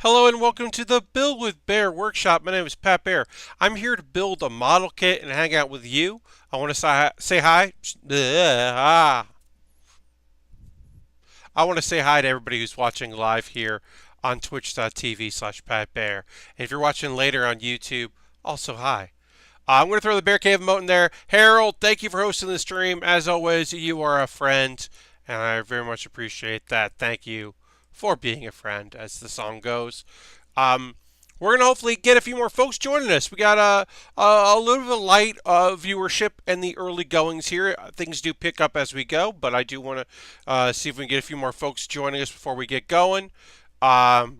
Hello and welcome to the Build with Baer workshop. My name is Pat Baer. I'm here to build a model kit and hang out with you. I want to say hi. I want to say hi to everybody who's watching live here on twitch.tv/PatBaer. And if you're watching later on YouTube, also hi. I'm going to throw the Bear Cave emote in there. Harold, thank you for hosting the stream. As always, you are a friend, and I very much appreciate that. Thank you for being a friend, as the song goes. We're going to hopefully get a few more folks joining us. We got a little bit of light viewership in the early goings here. Things do pick up as we go, but I do want to see if we can get a few more folks joining us before we get going. Lashbrook's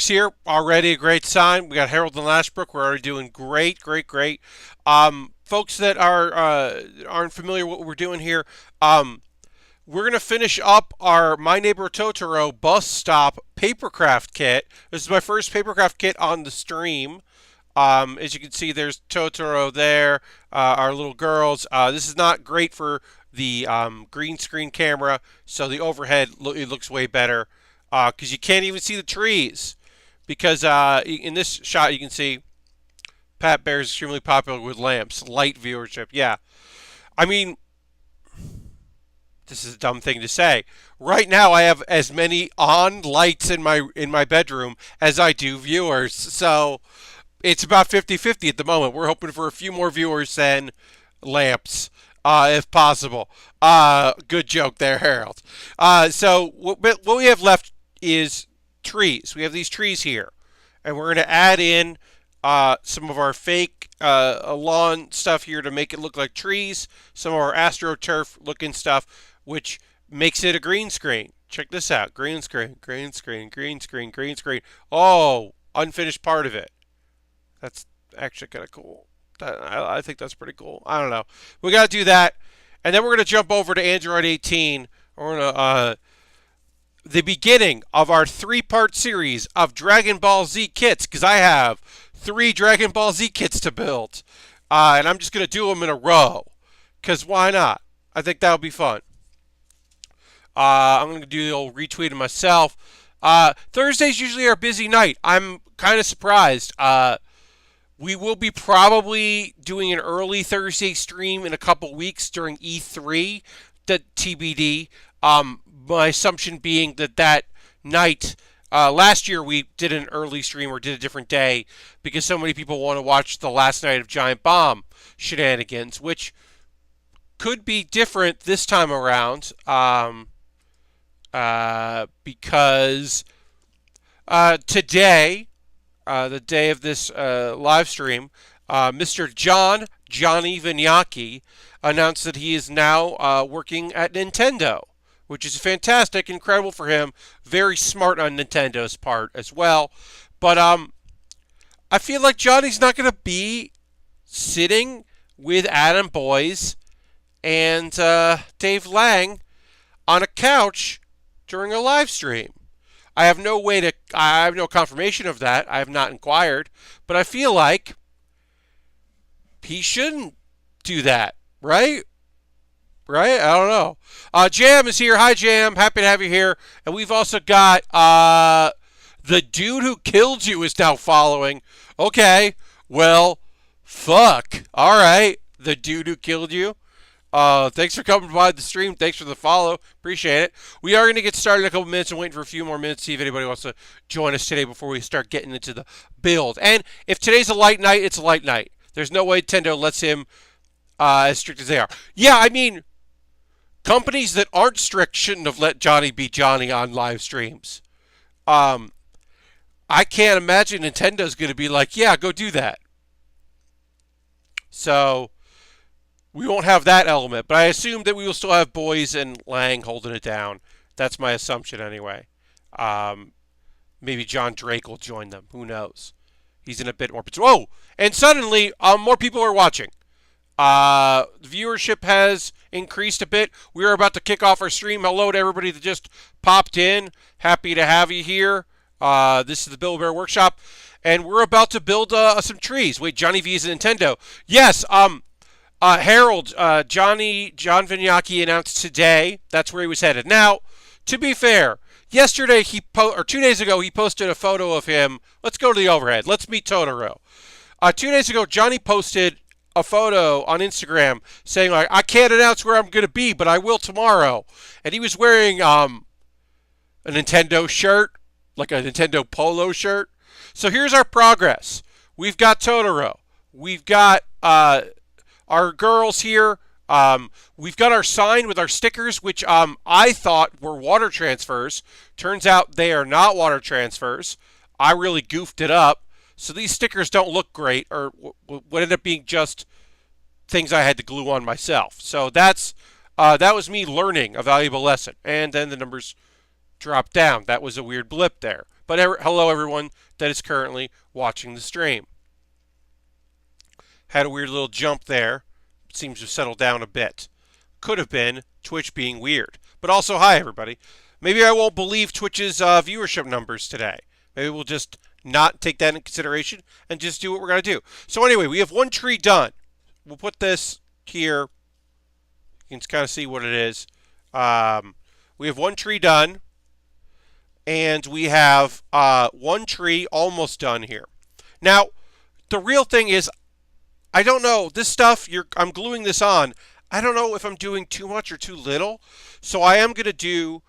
here, already a great sign. We got Harold and Lashbrook. We're already doing great. Folks that aren't familiar with what we're doing here, we're going to finish up our My Neighbor Totoro bus stop papercraft kit. This is my first papercraft kit on the stream. As you can see, there's Totoro there, our little girls. This is not great for the green screen camera, so the overhead it looks way better. Because you can't even see the trees. Because in this shot you can see Pat Baer is extremely popular with lamps, light viewership. Yeah, I mean, this is a dumb thing to say. Right now I have as many on lights in my bedroom as I do viewers. So it's about 50-50 at the moment. We're hoping for a few more viewers than lamps. If possible. Good joke there, Harold. So what we have left is trees. We have these trees here, and we're going to add in some of our fake lawn stuff here to make it look like trees, some of our AstroTurf looking stuff, which makes it a green screen. Check this out. Green screen. Oh, unfinished part of it. That's actually kind of cool. I think that's pretty cool. I don't know. We got to do that, and then we're going to jump over to Android 18. We're going to the beginning of our 3-part series of Dragon Ball Z kits, because I have 3 Dragon Ball Z kits to build. And I'm just going to do them in a row, because why not? I think that would be fun. I'm going to do the old retweet of myself. Thursday's usually our busy night. I'm kind of surprised. We will be probably doing an early Thursday stream in a couple weeks during E3, the TBD. My assumption being that night, last year we did an early stream or did a different day because so many people want to watch the last night of Giant Bomb shenanigans, which could be different this time around because today, the day of this live stream, Mr. Johnny Vignacchi announced that he is now working at Nintendo, which is fantastic, incredible for him. Very smart on Nintendo's part as well. But I feel like Johnny's not going to be sitting with Adam Boyes and Dave Lang on a couch during a live stream. I have no confirmation of that. I have not inquired, but I feel like he shouldn't do that, right? Right? I don't know. Jam is here. Hi, Jam. Happy to have you here. And we've also got the dude who killed you is now following. Okay. Well, fuck. All right. The dude who killed you. Thanks for coming by the stream. Thanks for the follow. Appreciate it. We are going to get started in a couple minutes and waiting for a few more minutes to see if anybody wants to join us today before we start getting into the build. And if today's a light night, it's a light night. There's no way Nintendo lets him as strict as they are. Yeah, I mean, companies that aren't strict shouldn't have let Johnny be Johnny on live streams. I can't imagine Nintendo's going to be like, yeah, go do that. So we won't have that element, but I assume that we will still have Boyes and Lang holding it down. That's my assumption anyway. Maybe John Drake will join them. Who knows? He's in a bit more... Oh! And suddenly, more people are watching. Viewership has increased a bit. We are about to kick off our stream. Hello to everybody that just popped in. Happy to have you here. This is the Build Bear Workshop, and we're about to build some trees. Wait, Johnny V is Nintendo. Yes, Harold, John Vignacchi announced today that's where he was headed. Now, to be fair, Yesterday, or 2 days ago, he posted a photo of him. Let's go to the overhead. Let's meet Totoro. 2 days ago, Johnny posted a photo on Instagram saying, like, I can't announce where I'm going to be, but I will tomorrow. And he was wearing a Nintendo shirt, like a Nintendo Polo shirt. So here's our progress. We've got Totoro. We've got our girls here. We've got our sign with our stickers, which I thought were water transfers. Turns out they are not water transfers. I really goofed it up. So these stickers don't look great, or what ended up being just things I had to glue on myself. So that was me learning a valuable lesson. And then the numbers dropped down. That was a weird blip there. But hello, everyone that is currently watching the stream. Had a weird little jump there. Seems to settle down a bit. Could have been Twitch being weird. But also, hi, everybody. Maybe I won't believe Twitch's viewership numbers today. Maybe we'll just not take that into consideration and just do what we're going to do. So anyway, we have one tree done. We'll put this here. You can kind of see what it is. We have one tree done. And we have one tree almost done here. Now, the real thing is, I don't know. This stuff, I'm gluing this on. I don't know if I'm doing too much or too little. So I am going to do,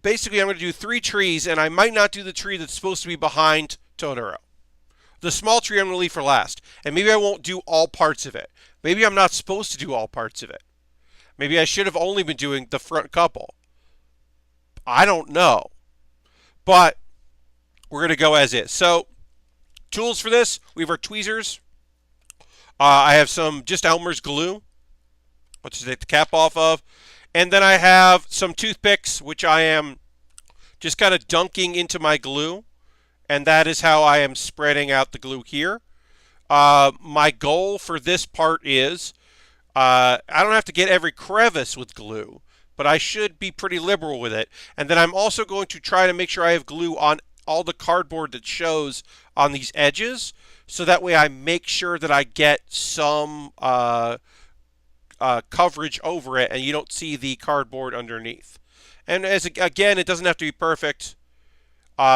basically I'm going to do 3 trees, and I might not do the tree that's supposed to be behind Totoro. The small tree I'm going to leave for last. And maybe I won't do all parts of it. Maybe I'm not supposed to do all parts of it. Maybe I should have only been doing the front couple. I don't know. But we're going to go as is. So, tools for this, we have our tweezers. I have some just Elmer's glue, which to take the cap off of. And then I have some toothpicks, which I am just kind of dunking into my glue. And that is how I am spreading out the glue here. My goal for this part is, I don't have to get every crevice with glue, but I should be pretty liberal with it. And then I'm also going to try to make sure I have glue on all the cardboard that shows on these edges, so that way I make sure that I get some coverage over it and you don't see the cardboard underneath. And again, it doesn't have to be perfect.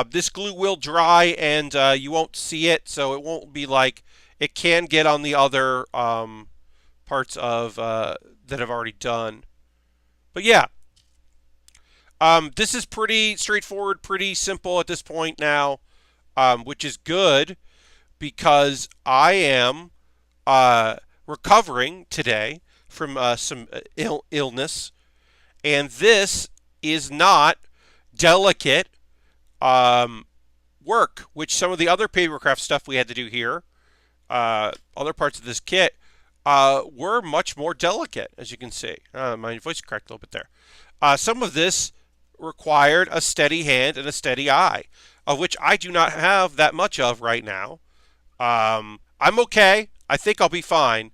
This glue will dry and you won't see it, so it won't be like it can get on the other parts of that I've already done. But yeah, this is pretty straightforward, pretty simple at this point now, which is good because I am recovering today from some illness, and this is not delicate work, which some of the other papercraft stuff we had to do here, other parts of this kit, were much more delicate, as you can see. My voice cracked a little bit there. Some of this required a steady hand and a steady eye, of which I do not have that much of right now. I'm okay. I think I'll be fine.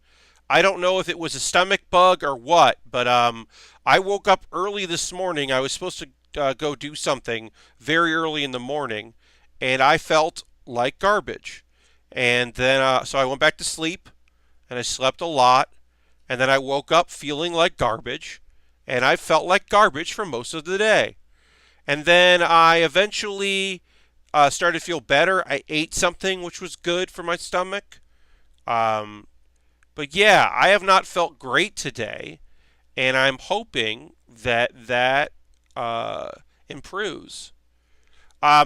I don't know if it was a stomach bug or what, but I woke up early this morning. I was supposed to go do something very early in the morning, and I felt like garbage. And then, so I went back to sleep, and I slept a lot, and then I woke up feeling like garbage, and I felt like garbage for most of the day. And then I eventually started to feel better. I ate something which was good for my stomach. But yeah, I have not felt great today, and I'm hoping that that improves.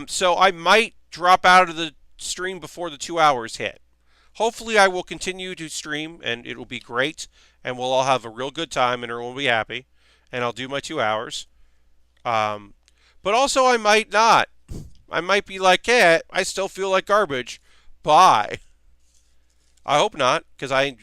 So I might drop out of the stream before the 2 hours hit. Hopefully I will continue to stream, and it will be great, and we'll all have a real good time, and everyone will be happy, and I'll do my 2 hours. But also I might not. I might be like, hey, I still feel like garbage. Bye. I hope not, because I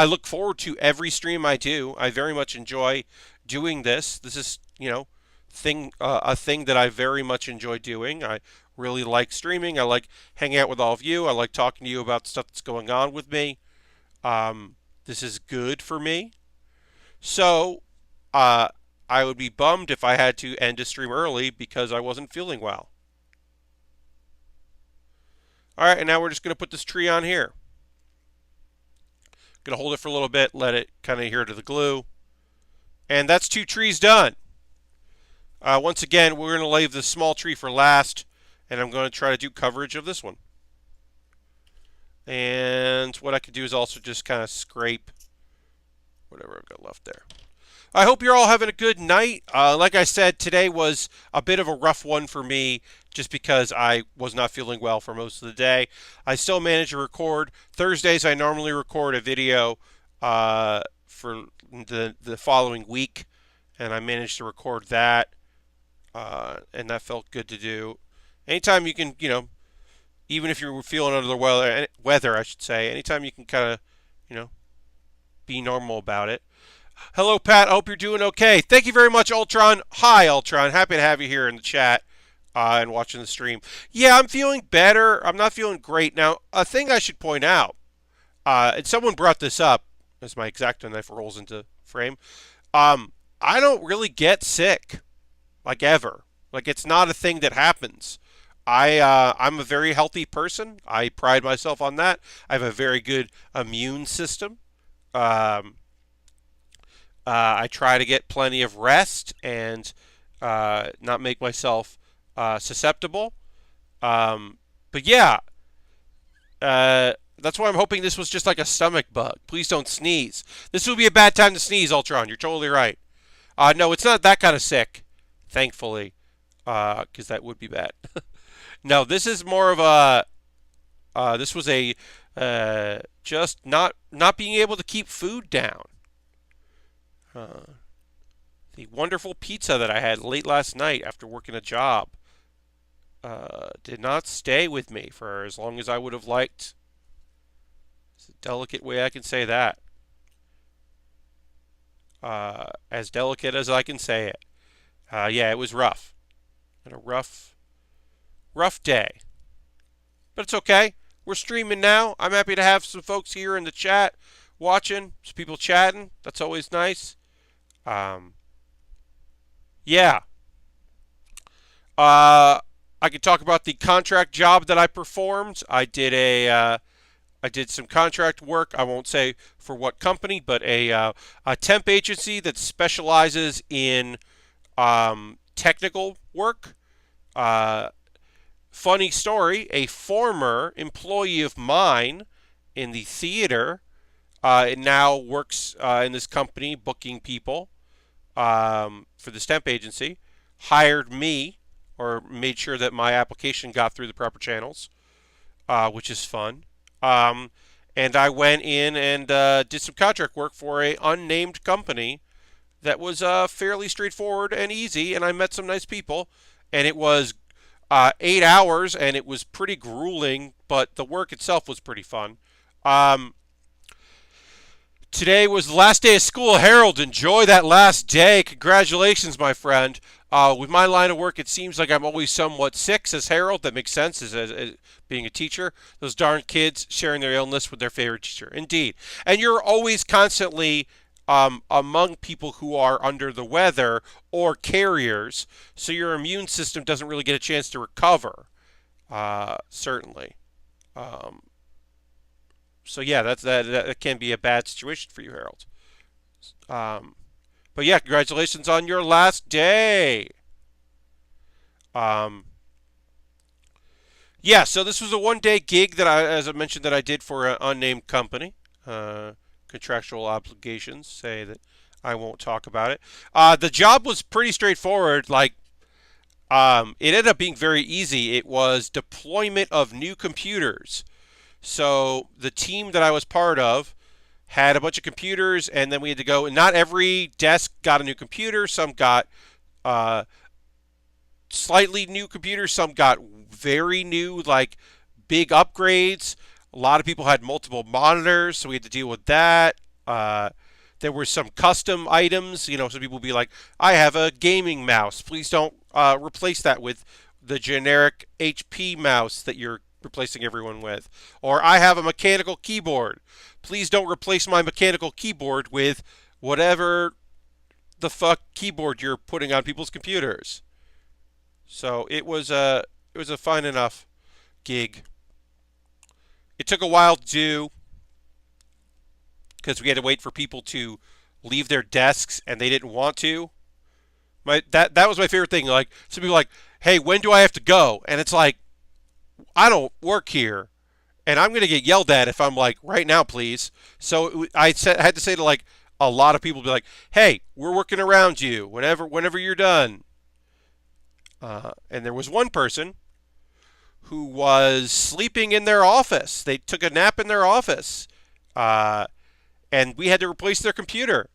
look forward to every stream I do. I very much enjoy doing this. This is, a thing that I very much enjoy doing. I really like streaming. I like hanging out with all of you. I like talking to you about stuff that's going on with me. This is good for me. So, I would be bummed if I had to end a stream early because I wasn't feeling well. Alright, and now we're just going to put this tree on here. Going to hold it for a little bit, let it kind of adhere to the glue. And that's 2 trees done. Once again, we're going to leave the small tree for last, and I'm going to try to do coverage of this one. And what I could do is also just kind of scrape whatever I've got left there. I hope you're all having a good night. Like I said, today was a bit of a rough one for me just because I was not feeling well for most of the day. I still managed to record. Thursdays, I normally record a video for the following week, and I managed to record that, and that felt good to do. Anytime you can, even if you're feeling under the weather, I should say, anytime you can kind of, be normal about it. Hello, Pat. I hope you're doing okay. Thank you very much, Ultron. Hi, Ultron. Happy to have you here in the chat and watching the stream. Yeah, I'm feeling better. I'm not feeling great. Now, a thing I should point out, and someone brought this up as my X-Acto knife rolls into frame. I don't really get sick, like ever. Like, it's not a thing that happens. I'm a very healthy person. I pride myself on that. I have a very good immune system. I try to get plenty of rest and not make myself susceptible. But yeah, that's why I'm hoping this was just like a stomach bug. Please don't sneeze. This would be a bad time to sneeze, Ultron. You're totally right. No, it's not that kind of sick, thankfully, because that would be bad. No, this is more of a. This was a just not being able to keep food down. The wonderful pizza that I had late last night after working a job did not stay with me for as long as I would have liked. It's a delicate way I can say that. As delicate as I can say it. Yeah, it was rough. And a rough day. But it's okay. We're streaming now. I'm happy to have some folks here in the chat watching, some people chatting. That's always nice. Yeah. I could talk about the contract job that I performed. I did some contract work. I won't say for what company, but a temp agency that specializes in technical work. Funny story, a former employee of mine in the theater now works in this company booking people for this temp agency, hired me or made sure that my application got through the proper channels, which is fun. And I went in and did some contract work for a unnamed company that was fairly straightforward and easy, and I met some nice people, and it was 8 hours, and it was pretty grueling, but the work itself was pretty fun. Today was the last day of school. Harold, enjoy that last day. Congratulations, my friend. With my line of work, it seems like I'm always somewhat sick, says Harold. That makes sense as being a teacher. Those darn kids sharing their illness with their favorite teacher. Indeed. And you're always constantly among people who are under the weather or carriers, so your immune system doesn't really get a chance to recover, certainly. So yeah, that can be a bad situation for you, Harold. But yeah, congratulations on your last day. Yeah, so this was a one-day gig that as I mentioned, that I did for an unnamed company. Contractual obligations say that I won't talk about it. The job was pretty straightforward. Like, it ended up being very easy. It was deployment of new computers. So the team that I was part of had a bunch of computers, and then we had to go. And not every desk got a new computer. Some got slightly new computers. Some got very new, like big upgrades. A lot of people had multiple monitors, so we had to deal with that. There were some custom items. Some people would be like, I have a gaming mouse. Please don't replace that with the generic HP mouse that you're replacing everyone with. Or I have a mechanical keyboard. Please don't replace my mechanical keyboard with whatever the fuck keyboard you're putting on people's computers. So it was a fine enough gig. It took a while to do because we had to wait for people to leave their desks and they didn't want to. That was my favorite thing. Like some people are like, hey, when do I have to go? And it's like, I don't work here, and I'm gonna get yelled at if I'm like, right now, please. So I had to say to like a lot of people, be like, hey, we're working around you. Whenever you're done. And there was one person who was sleeping in their office. They took a nap in their office, uh, and we had to replace their computer.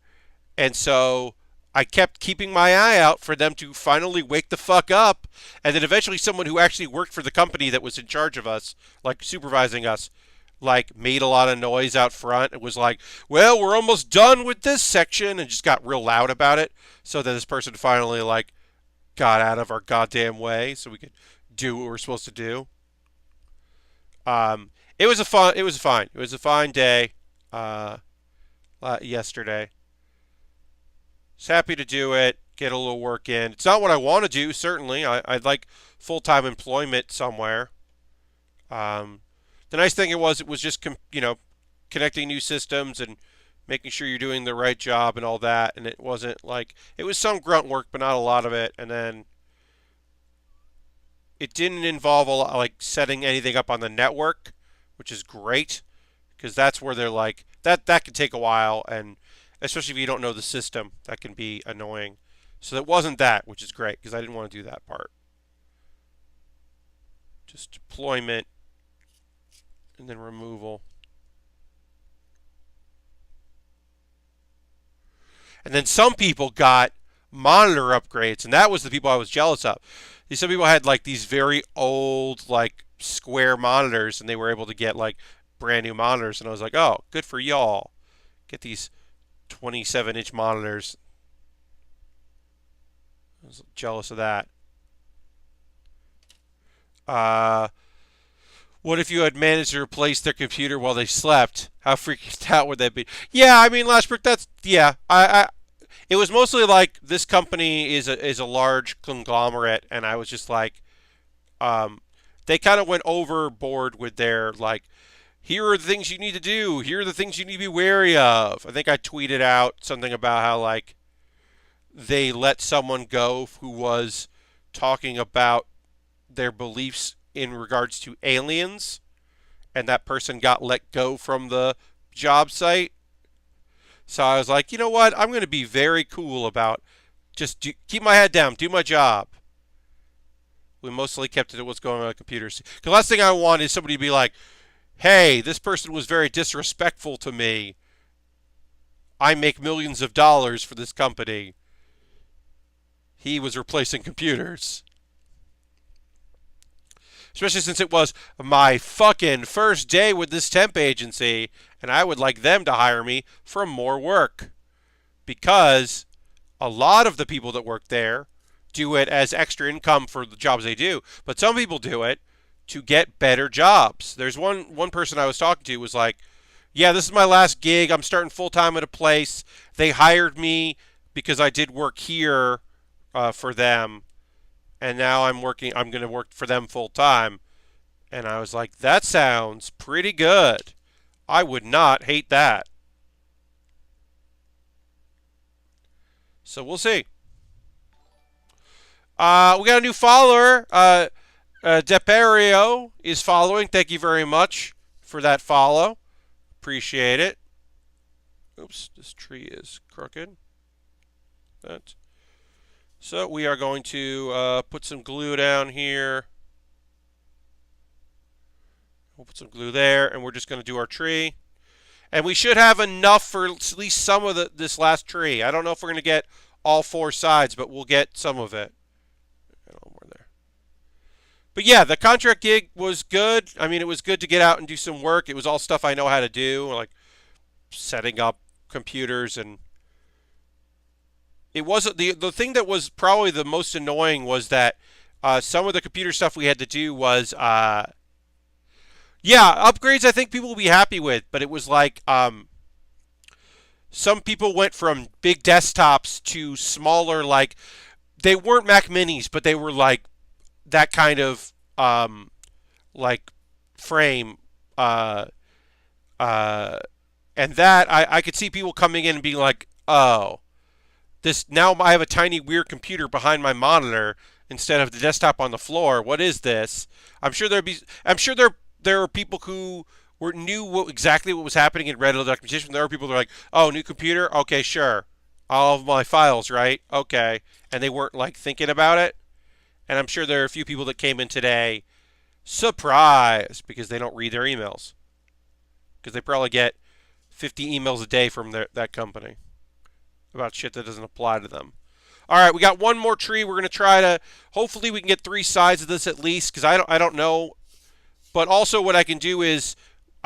And so I kept keeping my eye out for them to finally wake the fuck up. And then eventually someone who actually worked for the company that was in charge of us, like supervising us, like made a lot of noise out front. It was like, well, we're almost done with this section, and just got real loud about it. So that this person finally like got out of our goddamn way so we could do what we're supposed to do. It was a fun. It was fine. It was a fine day. Uh, Yesterday. Just happy to do it. Get a little work in. It's not what I want to do. Certainly, I'd like full-time employment somewhere. Um, the nice thing it was just connecting new systems and making sure you're doing the right job and all that. And it wasn't like it was some grunt work, but not a lot of it. And then it didn't involve a lot like setting anything up on the network, which is great because that's where they're like that can take a while, and especially if you don't know the system, that can be annoying. So it wasn't that, which is great because I didn't want to do that part. Just deployment and then removal. And then some people got monitor upgrades, and that was the people I was jealous of. Some people had like these very old like square monitors, and they were able to get like brand new monitors, and I was like, oh, good for y'all. Get these 27-inch monitors. I was jealous of that. Uh, what if you had managed to replace their computer while they slept? How freaked out would that be? Yeah, I mean, Lashbrook, that's yeah. It was mostly like this company is a large conglomerate, and I was just like, they kind of went overboard with their like, here are the things you need to do. Here are the things you need to be wary of. I think I tweeted out something about how like they let someone go who was talking about their beliefs in regards to aliens, and that person got let go from the job site. So I was like, you know what? I'm going to be very cool about keep my head down, do my job. We mostly kept it at what's going on with computers. The last thing I want is somebody to be like, hey, this person was very disrespectful to me. I make millions of dollars for this company. He was replacing computers. Especially since it was my fucking first day with this temp agency, and I would like them to hire me for more work. Because a lot of the people that work there do it as extra income for the jobs they do, but some people do it to get better jobs. There's one person I was talking to was like, yeah, this is my last gig. I'm starting full-time at a place. They hired me because I did work here for them, and now I'm going to work for them full-time. And I was like, that sounds pretty good. I would not hate that. So we'll see. We got a new follower. Deperio is following. Thank you very much for that follow. Appreciate it. Oops, this tree is crooked. That. So we are going to put some glue down here. We'll put some glue there, and we're just going to do our tree. And we should have enough for at least some of this last tree. I don't know if we're going to get all four sides, but we'll get some of it. A little more there. But yeah, the contract gig was good. I mean, it was good to get out and do some work. It was all stuff I know how to do, like setting up computers. And it wasn't the thing that was probably the most annoying was that some of the computer stuff we had to do was upgrades I think people will be happy with, but it was like some people went from big desktops to smaller, like they weren't Mac Minis, but they were like that kind of like frame, and that I could see people coming in and being like, oh, This now I have a tiny weird computer behind my monitor instead of the desktop on the floor. What is this? I'm sure there are people who knew exactly what was happening and read all the documentation. There are people that are like, oh, new computer, okay, sure, all of my files, right? Okay, and they weren't like thinking about it. And I'm sure there are a few people that came in today surprised because they don't read their emails because they probably get 50 emails a day from that company about shit that doesn't apply to them. All right, we got one more tree. We're gonna try to. Hopefully, we can get 3 sides of this at least, because I don't know. But also, what I can do is,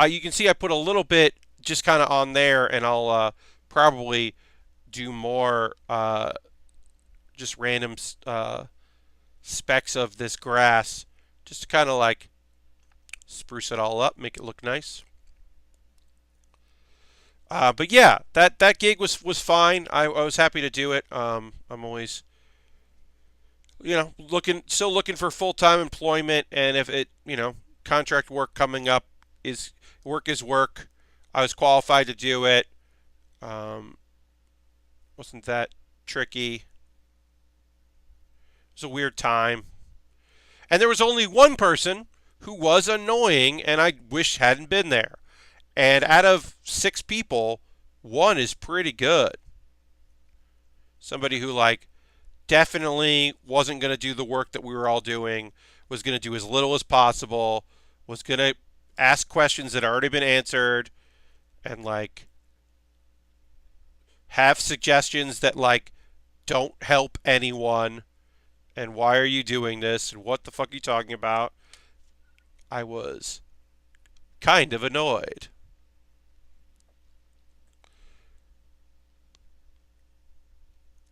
you can see I put a little bit just kind of on there, and I'll probably do more just random specks of this grass, just to kind of like spruce it all up, make it look nice. But yeah, that gig was fine. I was happy to do it. I'm always, still looking for full-time employment, and if contract work coming up is work. I was qualified to do it. Wasn't that tricky? It was a weird time, and there was only one person who was annoying, and I wish hadn't been there. And out of 6 people, 1 is pretty good. Somebody who definitely wasn't going to do the work that we were all doing, was going to do as little as possible, was going to ask questions that had already been answered, and have suggestions that don't help anyone, and why are you doing this, and what the fuck are you talking about? I was kind of annoyed.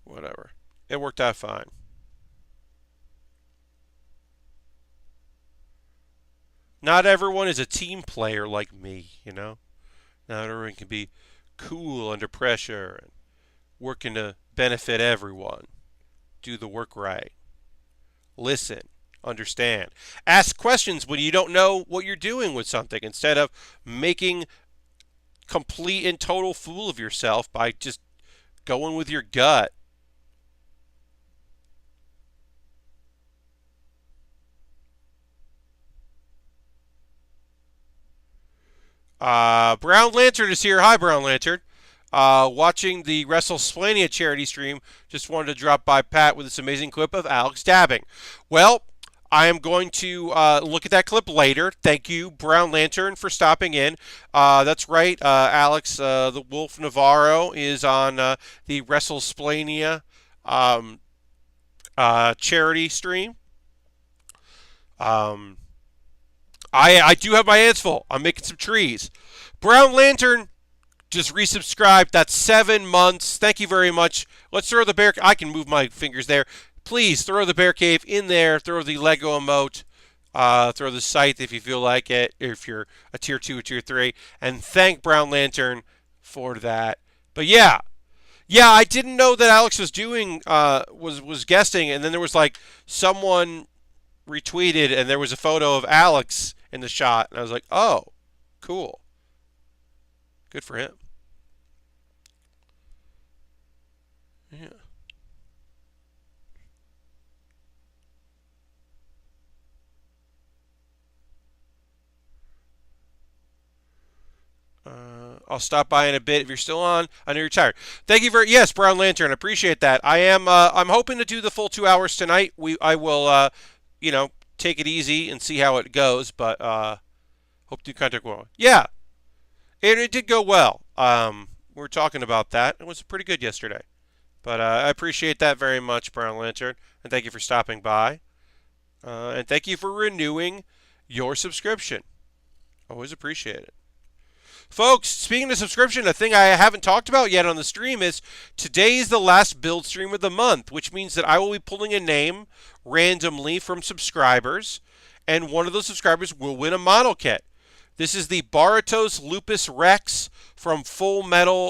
Whatever. It worked out fine. Not everyone is a team player like me, Not everyone can be cool under pressure and working to benefit everyone. Do the work right. Listen. Understand. Ask questions when you don't know what you're doing with something instead of making complete and total fool of yourself by just going with your gut. Brown Lantern is here. Hi, Brown Lantern. Watching the WrestleSplania charity stream. Just wanted to drop by Pat with this amazing clip of Alex dabbing. Well, I am going to look at that clip later. Thank you, Brown Lantern, for stopping in. That's right, Alex, the Wolf Navarro is on the WrestleSplania charity stream. I do have my hands full. I'm making some trees. Brown Lantern just resubscribed. That's 7 months. Thank you very much. Let's throw the bear. I can move my fingers there. Please throw the bear cave in there. Throw the Lego emote. Throw the scythe if you feel like it. If you're a tier 2 or tier 3. And thank Brown Lantern for that. But yeah, I didn't know that Alex was doing was guesting, and then there was someone retweeted, and there was a photo of Alex in the shot, and I was like, oh, cool. Good for him. Yeah. I'll stop by in a bit if you're still on. I know you're tired. Thank you yes, Brown Lantern. Appreciate that. I'm hoping to do the full 2 hours tonight. I will take it easy and see how it goes, but hope to contact well. Yeah, it did go well. We were talking about that. It was pretty good yesterday. But I appreciate that very much, Brown Lantern, and thank you for stopping by. And thank you for renewing your subscription. Always appreciate it. Folks, speaking of subscription, a thing I haven't talked about yet on the stream is today is the last build stream of the month, which means that I will be pulling a name randomly from subscribers, and one of those subscribers will win a model kit. This is the Baratos Lupus Rex from Full Mechanics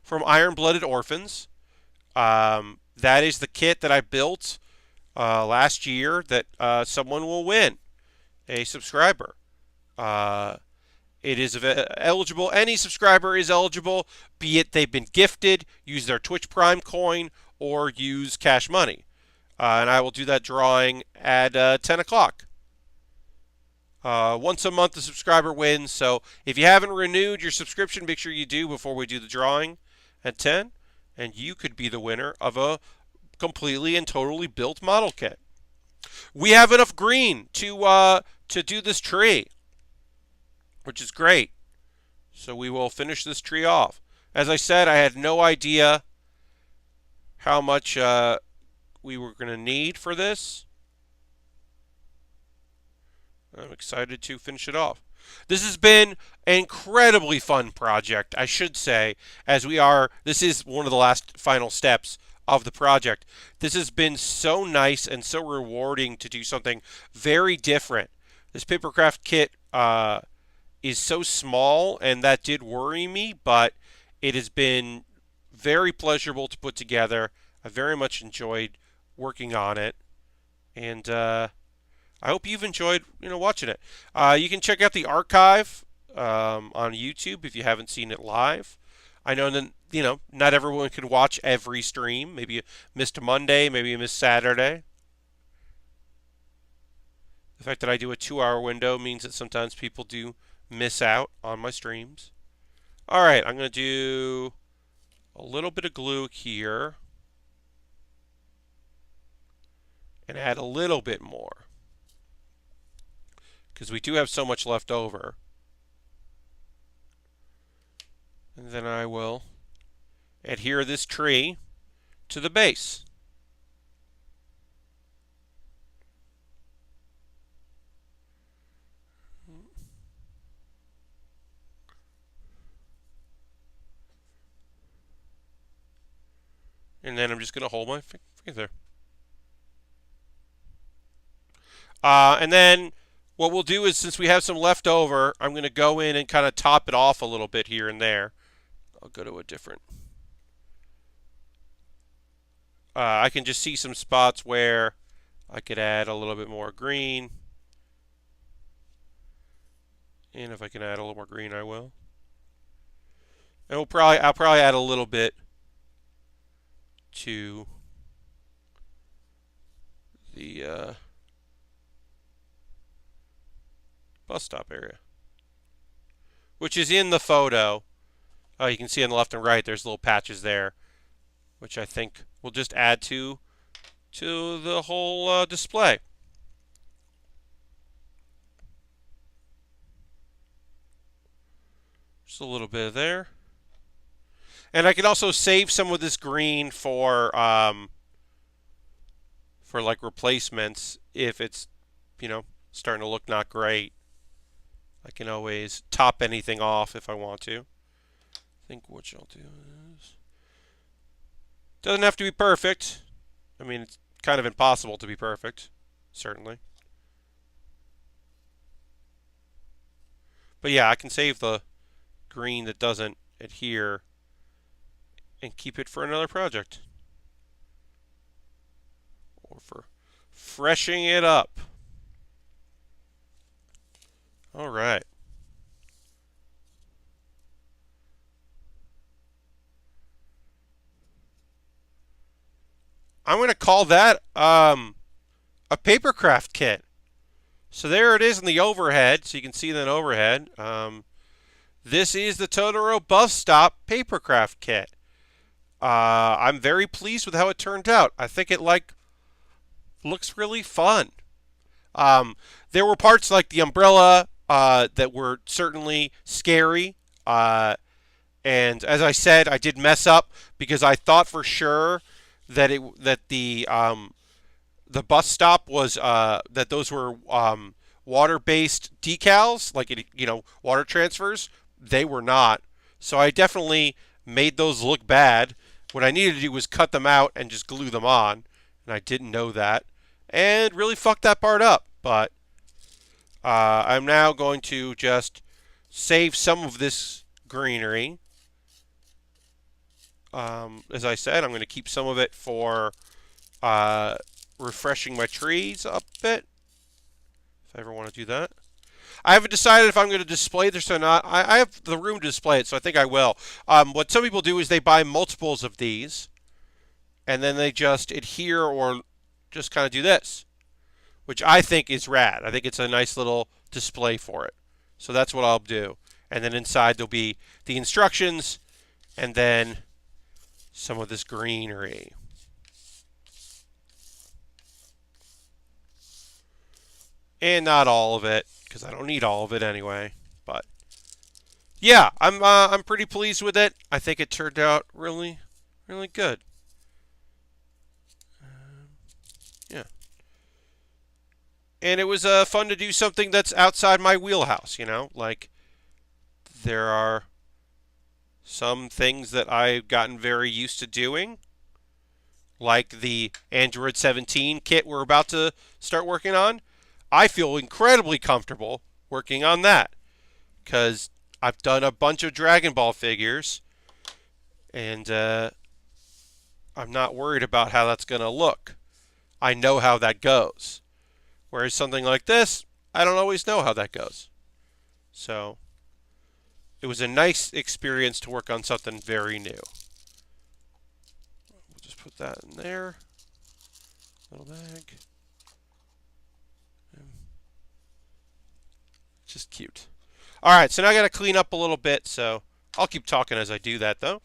from Iron Blooded Orphans. That is the kit that I built last year that someone will win, a subscriber. It is eligible. Any subscriber is eligible, be it they've been gifted, use their Twitch Prime coin, or use Cash Money. And I will do that drawing at 10 o'clock. Once a month, the subscriber wins. So if you haven't renewed your subscription, make sure you do before we do the drawing at 10. And you could be the winner of a completely and totally built model kit. We have enough green to do this tree, which is great. So we will finish this tree off. As I said, I had no idea how much we were going to need for this. I'm excited to finish it off. This has been an incredibly fun project, I should say, this is one of the last final steps of the project. This has been so nice and so rewarding to do something very different. This papercraft kit is so small, and that did worry me, but it has been very pleasurable to put together. I very much enjoyed working on it, and I hope you've enjoyed, watching it. You can check out the archive on YouTube if you haven't seen it live. I know that, not everyone can watch every stream. Maybe you missed a Monday, maybe you missed Saturday. The fact that I do a 2-hour window means that sometimes people do miss out on my streams. All right, I'm going to do a little bit of glue here and add a little bit more, because we do have so much left over. And then I will adhere this tree to the base. And then I'm just going to hold my finger there. And then what we'll do is, since we have some left over, I'm going to go in and kind of top it off a little bit here and there. I'll go to a different. I can just see some spots where I could add a little bit more green. And if I can add a little more green, I will. And I'll probably add a little bit to the bus stop area, which is in the photo. You can see on the left and right, there's little patches there, which I think will just add to the whole display. Just a little bit there. And I can also save some of this green for like replacements if it's, starting to look not great. I can always top anything off if I want to. I think what I'll do is, doesn't have to be perfect. I mean, it's kind of impossible to be perfect, certainly. But yeah, I can save the green that doesn't adhere and keep it for another project, or for freshening it up. All right. I'm going to call that a papercraft kit. So there it is in the overhead, so you can see that overhead. This is the Totoro bus stop papercraft kit. I'm very pleased with how it turned out. I think it looks really fun. There were parts like the umbrella that were certainly scary. And as I said, I did mess up because I thought for sure that the bus stop was that those were water-based decals, like water transfers. They were not. So I definitely made those look bad. What I needed to do was cut them out and just glue them on, and I didn't know that, and really fucked that part up. But I'm now going to just save some of this greenery. As I said, I'm going to keep some of it for refreshing my trees a bit, if I ever want to do that. I haven't decided if I'm going to display this or not. I have the room to display it, so I think I will. What some people do is they buy multiples of these, and then they just adhere or just kind of do this, which I think is rad. I think it's a nice little display for it. So that's what I'll do. And then inside there'll be the instructions and then some of this greenery. And not all of it, because I don't need all of it anyway. But yeah, I'm pretty pleased with it. I think it turned out really, really good. Yeah. And it was fun to do something that's outside my wheelhouse, you know? Like, there are some things that I've gotten very used to doing, like the Android 17 kit we're about to start working on. I feel incredibly comfortable working on that because I've done a bunch of Dragon Ball figures, and I'm not worried about how that's going to look. I know how that goes. Whereas something like this, I don't always know how that goes. So it was a nice experience to work on something very new. We'll just put that in there. Little bag. Just cute. Alright, so now I got to clean up a little bit, so I'll keep talking as I do that, though.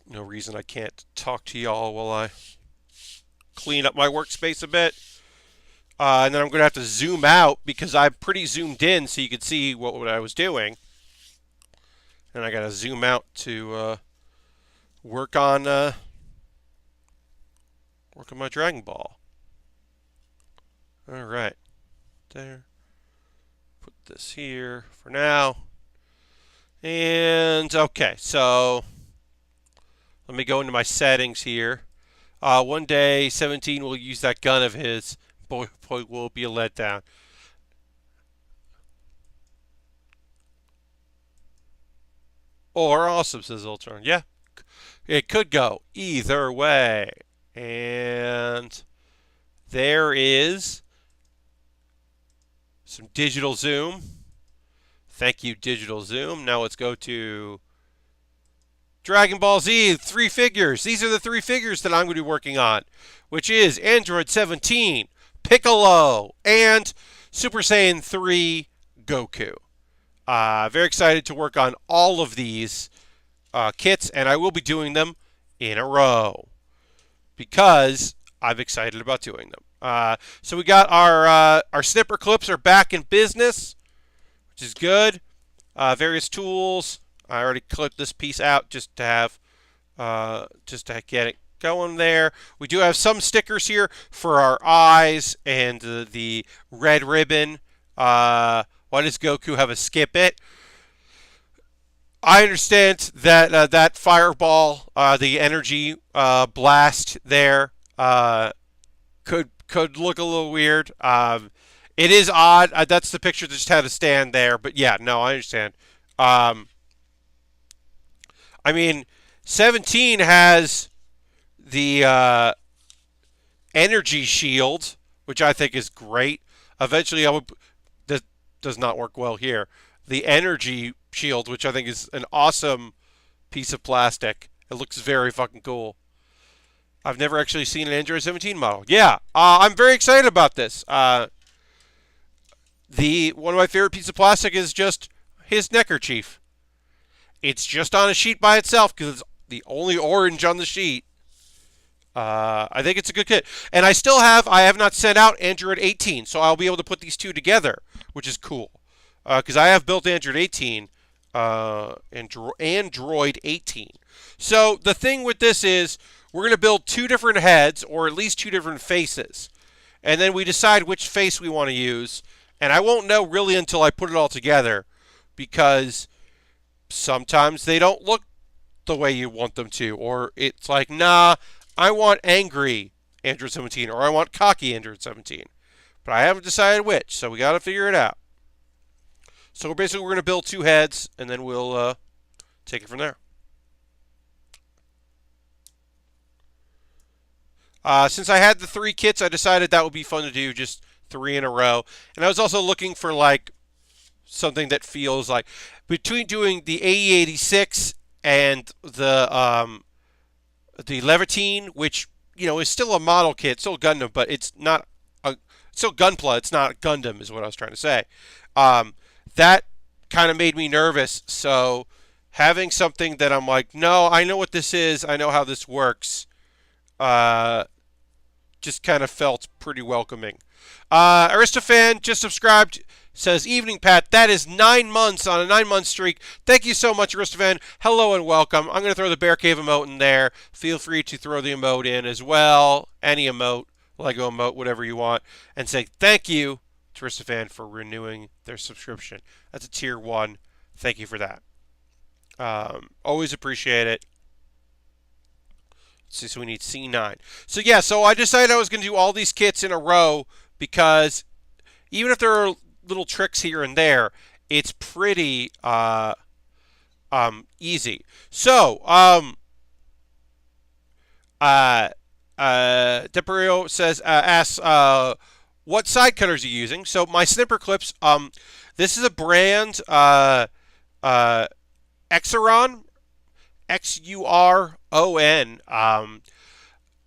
No reason I can't talk to y'all while I clean up my workspace a bit. And then I'm going to have to zoom out because I'm pretty zoomed in so you could see what I was doing. And I got to zoom out to work on my Dragon Ball. Alright. There. Put this here for now. And okay, so let me go into my settings here. One day, 17 will use that gun of his. Boy, will it be a letdown. Or awesome, says Ultron. Yeah, it could go either way. And there is some digital zoom. Thank you, digital zoom. Now let's go to Dragon Ball Z, 3 figures. These are the 3 figures that I'm going to be working on, which is Android 17, Piccolo, and Super Saiyan 3 Goku. Very excited to work on all of these kits, and I will be doing them in a row because I'm excited about doing them. So we got our snipper clips are back in business, which is good. Various tools. I already clipped this piece out just to have, just to get it going there. We do have some stickers here for our eyes and the red ribbon. Why does Goku have a skip it? I understand that that fireball, the energy blast there, could look a little weird. It is odd. That's the picture that just had a stand there. But yeah, no, I understand. I mean, 17 has the energy shield, which I think is great. Eventually, that does not work well here. The energy shield, which I think is an awesome piece of plastic. It looks very fucking cool. I've never actually seen an Android 17 model. Yeah, I'm very excited about this. One of my favorite pieces of plastic is just his neckerchief. It's just on a sheet by itself because it's the only orange on the sheet. I think it's a good kit. And I have not sent out Android 18, so I'll be able to put these two together, which is cool. Because I have built Android 18, Android 18. So the thing with this is we're going to build 2 different heads, or at least 2 different faces. And then we decide which face we want to use. And I won't know really until I put it all together, because sometimes they don't look the way you want them to. Or it's like, nah, I want angry Android 17, or I want cocky Android 17. But I haven't decided which, so we got to figure it out. So we're going to build 2 heads, and then we'll take it from there. Since I had the 3 kits, I decided that would be fun to do, just 3 in a row. And I was also looking for like something that feels like between doing the AE86 and the Levitine, which is still a model kit, still Gundam, but it's not a still Gunpla. It's not Gundam, is what I was trying to say. That kind of made me nervous. So having something that I'm like, no, I know what this is. I know how this works. Just kind of felt pretty welcoming. Aristofan just subscribed. Says, evening, Pat. That is 9 months on a 9-month streak. Thank you so much, Aristofan. Hello and welcome. I'm going to throw the Bear Cave emote in there. Feel free to throw the emote in as well. Any emote, Lego emote, whatever you want. And say thank you to Aristofan for renewing their subscription. That's a tier 1. Thank you for that. Always appreciate it. Let's see, so we need C9. So yeah, so I decided I was going to do all these kits in a row because even if there are little tricks here and there, it's pretty easy. So, Deperio says, asks, what side cutters are you using? So my snipper clips, this is a brand, Exuron, Xuron.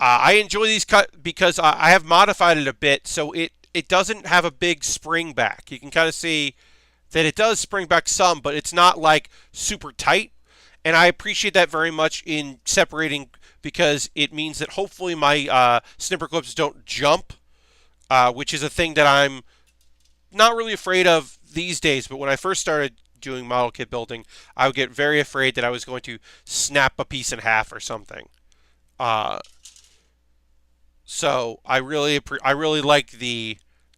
I enjoy these cut because I have modified it a bit, so it doesn't have a big spring back. You can kind of see that it does spring back some, but it's not like super tight. And I appreciate that very much in separating because it means that hopefully my snipper clips don't jump, which is a thing that I'm not really afraid of these days. But when I first started doing model kit building, I would get very afraid that I was going to snap a piece in half or something. So I really like the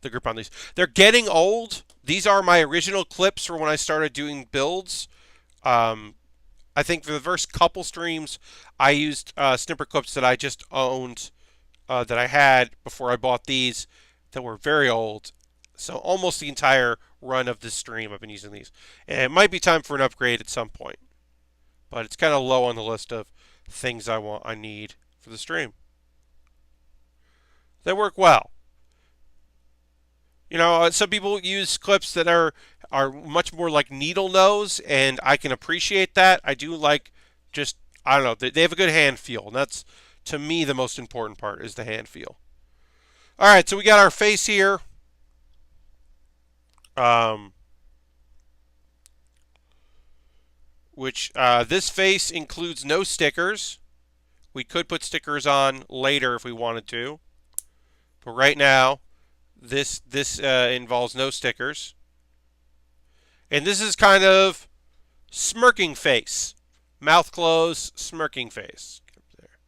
grip on these. They're getting old. These are my original clips for when I started doing builds. I think for the first couple streams, I used snipper clips that I just owned, that I had before I bought these, that were very old. So almost the entire run of this stream, I've been using these. And it might be time for an upgrade at some point. But it's kind of low on the list of things I need for the stream. They work well. Some people use clips that are much more like needle nose, and I can appreciate that. I do like I don't know, they have a good hand feel, and that's, to me, the most important part is the hand feel. All right, so we got our face here. Which this face includes no stickers. We could put stickers on later if we wanted to, but right now, this involves no stickers. And this is kind of smirking face. Mouth closed, smirking face. There.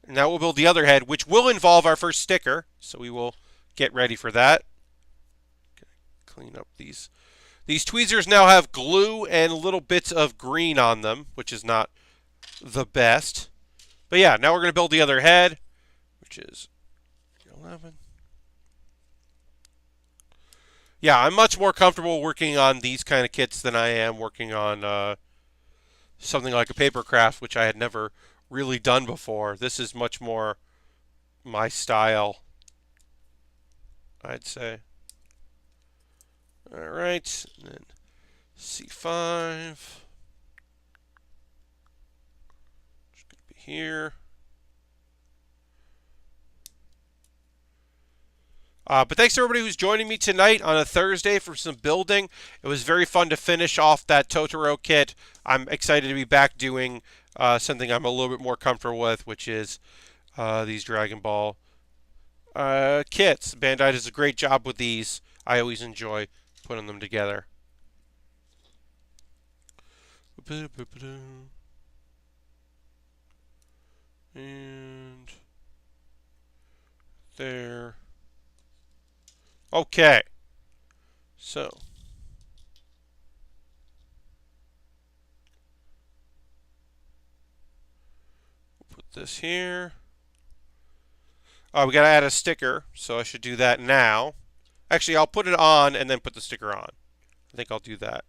And now we'll build the other head, which will involve our first sticker. So we will get ready for that. Clean up these. These tweezers now have glue and little bits of green on them, which is not the best. But yeah, now we're going to build the other head, which is 11. Yeah, I'm much more comfortable working on these kind of kits than I am working on something like a paper craft, which I had never really done before. This is much more my style, I'd say. All right, and then C5. Just going to be here. But thanks to everybody who's joining me tonight on a Thursday for some building. It was very fun to finish off that Totoro kit. I'm excited to be back doing something I'm a little bit more comfortable with, which is these Dragon Ball kits. Bandai does a great job with these. I always enjoy putting them together. And there. Okay, so we'll put this here. We got to add a sticker, so I should do that now. Actually, I'll put it on and then put the sticker on. I think I'll do that.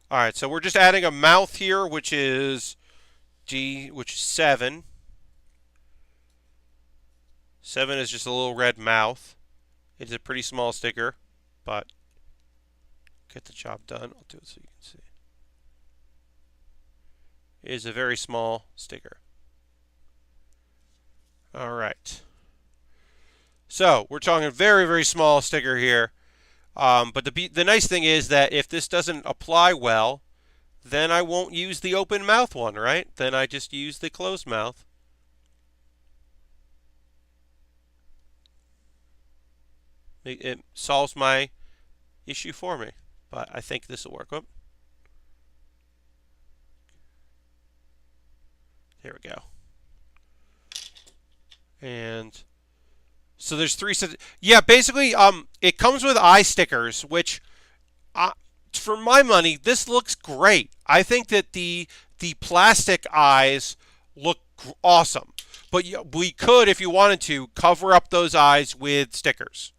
All right, so we're just adding a mouth here, which is 7. 7 is just a little red mouth. It's a pretty small sticker, but get the job done. I'll do it so you can see. It is a very small sticker. All right. So we're talking a very, very small sticker here. But the nice thing is that if this doesn't apply well, then I won't use the open mouth one, right? Then I just use the closed mouth. It solves my issue for me. But I think this will work. Oh. There we go. And so there's 3 sets. Yeah, basically, it comes with eye stickers, which, for my money, this looks great. I think that the plastic eyes look awesome. But we could, if you wanted to, cover up those eyes with stickers.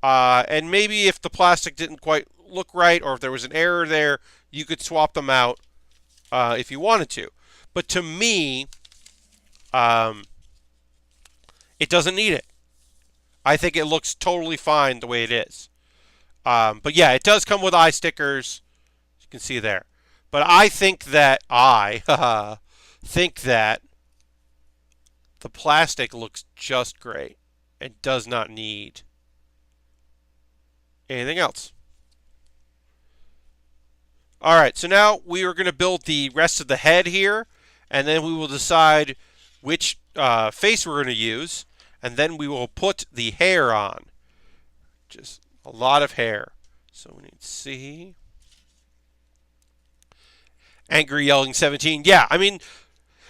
And maybe if the plastic didn't quite look right, or if there was an error there, you could swap them out if you wanted to. But to me, it doesn't need it. I think it looks totally fine the way it is. But yeah, it does come with eye stickers. You can see there. But I think that think that the plastic looks just great. It does not need anything else. All right, so now we are going to build the rest of the head here, and then we will decide which face we're going to use, and then we will put the hair on. Just a lot of hair. So we need to see. Angry Yelling 17. Yeah, I mean,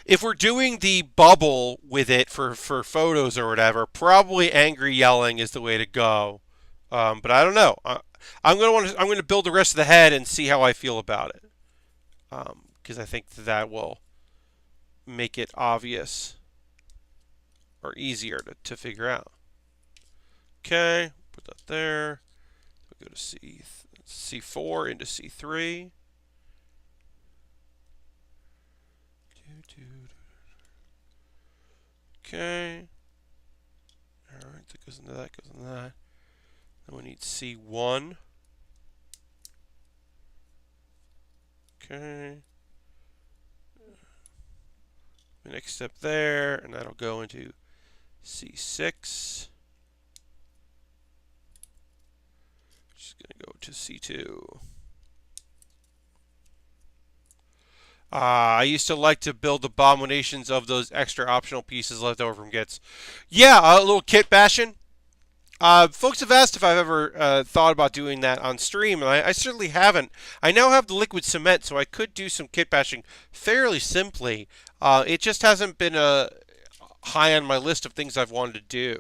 if we're doing the bubble with it for photos or whatever, probably Angry Yelling is the way to go. But I don't know. I'm going to build the rest of the head and see how I feel about it. Because I think that will make it obvious or easier to figure out. Okay, put that there. We go to C4 into C3. Okay. All right, that goes into that, goes into that. Then we need C1. Okay. The next step there, and that'll go into C6. Just going to go to C2. I used to like to build abominations of those extra optional pieces left over from kits. Yeah, a little kit bashing. Folks have asked if I've ever thought about doing that on stream, and I certainly haven't. I now have the liquid cement, so I could do some kit bashing fairly simply. It just hasn't been high on my list of things I've wanted to do.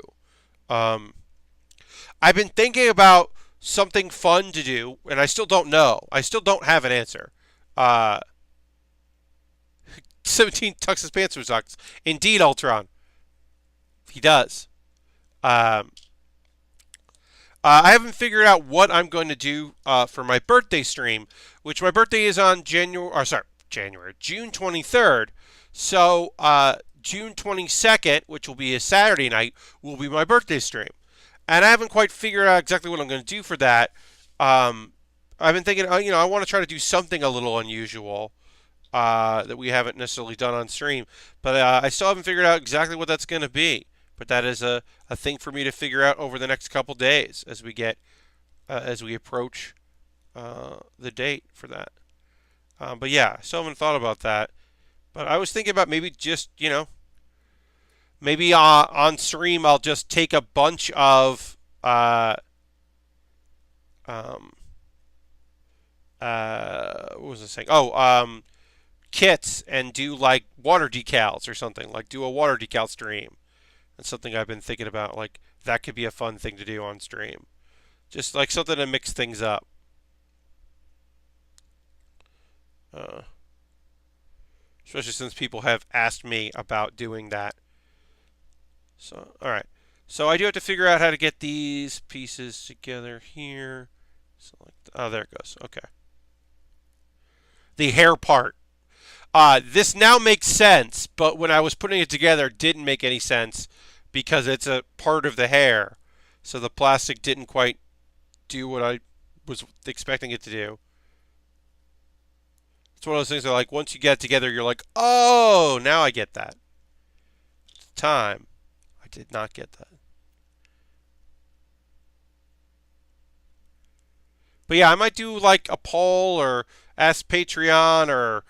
I've been thinking about something fun to do, and I still don't know. I still don't have an answer. 17 tucks his pants through his socks. Indeed, Ultron. He does. I haven't figured out what I'm going to do for my birthday stream, which my birthday is on June 23rd. So June 22nd, which will be a Saturday night, will be my birthday stream. And I haven't quite figured out exactly what I'm going to do for that. I've been thinking, I want to try to do something a little unusual that we haven't necessarily done on stream. But I still haven't figured out exactly what that's going to be. But that is a thing for me to figure out over the next couple days as we approach the date for that. But yeah, I still haven't thought about that. But I was thinking about maybe just, maybe on stream I'll just take a bunch of what was I saying? Oh, kits and do like water decals or something. Like do a water decal stream. That's something I've been thinking about. Like that could be a fun thing to do on stream. Just like something to mix things up. Especially since people have asked me about doing that. So, all right. So I do have to figure out how to get these pieces together here. Oh, there it goes. Okay. The hair part. This now makes sense, but when I was putting it together, it didn't make any sense because it's a part of the hair. So the plastic didn't quite do what I was expecting it to do. It's one of those things that, like, once you get it together, you're like, oh, now I get that. At the time, I did not get that. But yeah, I might do like a poll or ask Patreon or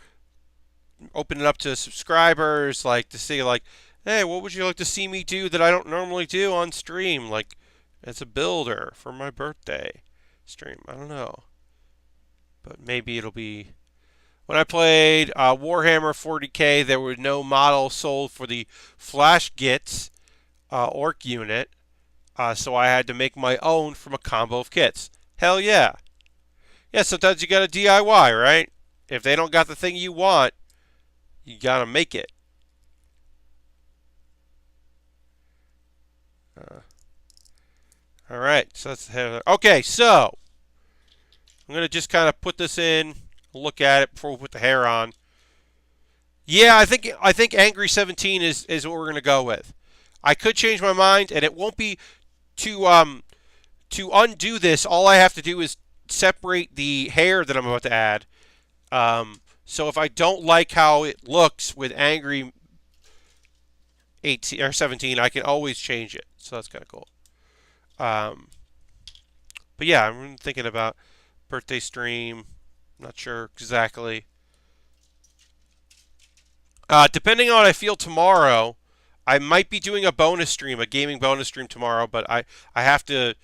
open it up to subscribers, like to see like, hey, what would you like to see me do that I don't normally do on stream, like as a builder for my birthday stream? I don't know, but maybe it'll be. When I played Warhammer 40K, there were no models sold for the Flash Gits Orc unit, so I had to make my own from a combo of kits. Hell yeah. Yeah, sometimes you gotta DIY, right? If they don't got the thing you want, you gotta make it. All right, so that's the head. Okay, so I'm gonna just kind of put this in, look at it before we put the hair on. Yeah, I think Angry 17 is what we're gonna go with. I could change my mind, and it won't be to undo this. All I have to do is separate the hair that I'm about to add. So if I don't like how it looks with Angry 18 or 17, I can always change it. So that's kind of cool. But yeah, I'm thinking about birthday stream. Not sure exactly. Depending on how I feel tomorrow, I might be doing a bonus stream, a gaming bonus stream tomorrow. But I have to,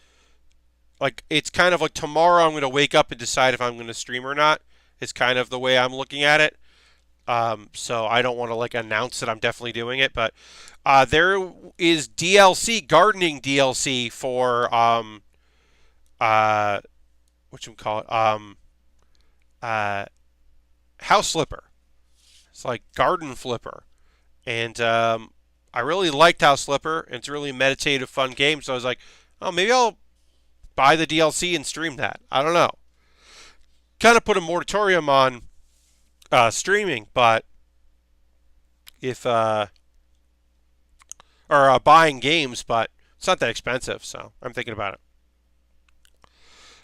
like, it's kind of like tomorrow I'm going to wake up and decide if I'm going to stream or not. It's kind of the way I'm looking at it. So I don't want to like announce that I'm definitely doing it, but there is DLC, gardening DLC for House Flipper. It's like Garden Flipper, and I really liked House Flipper. It's a really meditative, fun game. So I was like, oh, maybe I'll buy the DLC and stream that. I don't know. Kind of put a moratorium on streaming, but if or buying games, but it's not that expensive, so I'm thinking about it.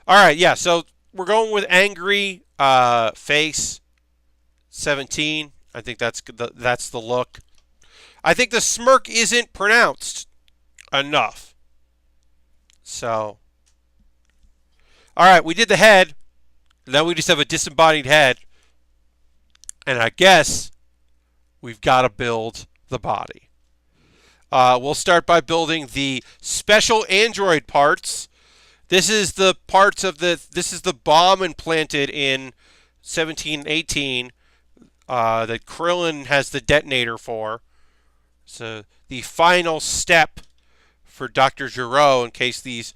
All right, yeah. So we're going with Angry Face 17. I think that's the look. I think the smirk isn't pronounced enough. So, all right, we did the head. Now we just have a disembodied head. And I guess we've got to build the body. We'll start by building the special android parts. This is the parts of this is the bomb implanted in 1718 that Krillin has the detonator for. So the final step for Dr. Gero in case these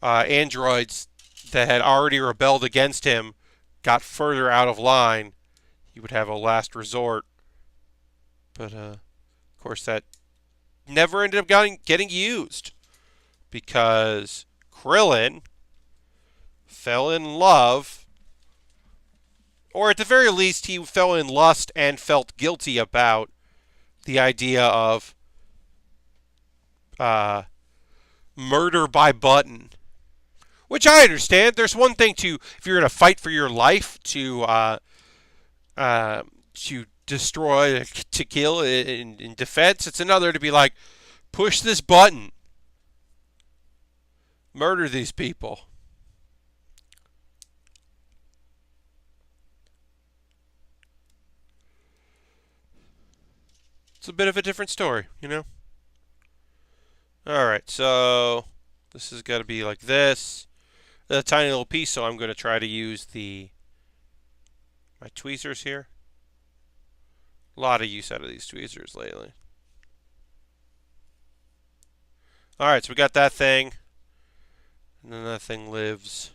androids that had already rebelled against him got further out of line. He would have a last resort. But, of course, that never ended up getting used. Because Krillin fell in love. Or at the very least, he fell in lust and felt guilty about the idea of murder by button. Which I understand. There's one thing to, if you're in a fight for your life, to destroy, to kill in defense. It's another to be like, push this button. Murder these people. It's a bit of a different story, you know? Alright, so this has got to be like this. A tiny little piece, so I'm going to try to use my tweezers here. A lot of use out of these tweezers lately. Alright, so we got that thing. And then that thing lives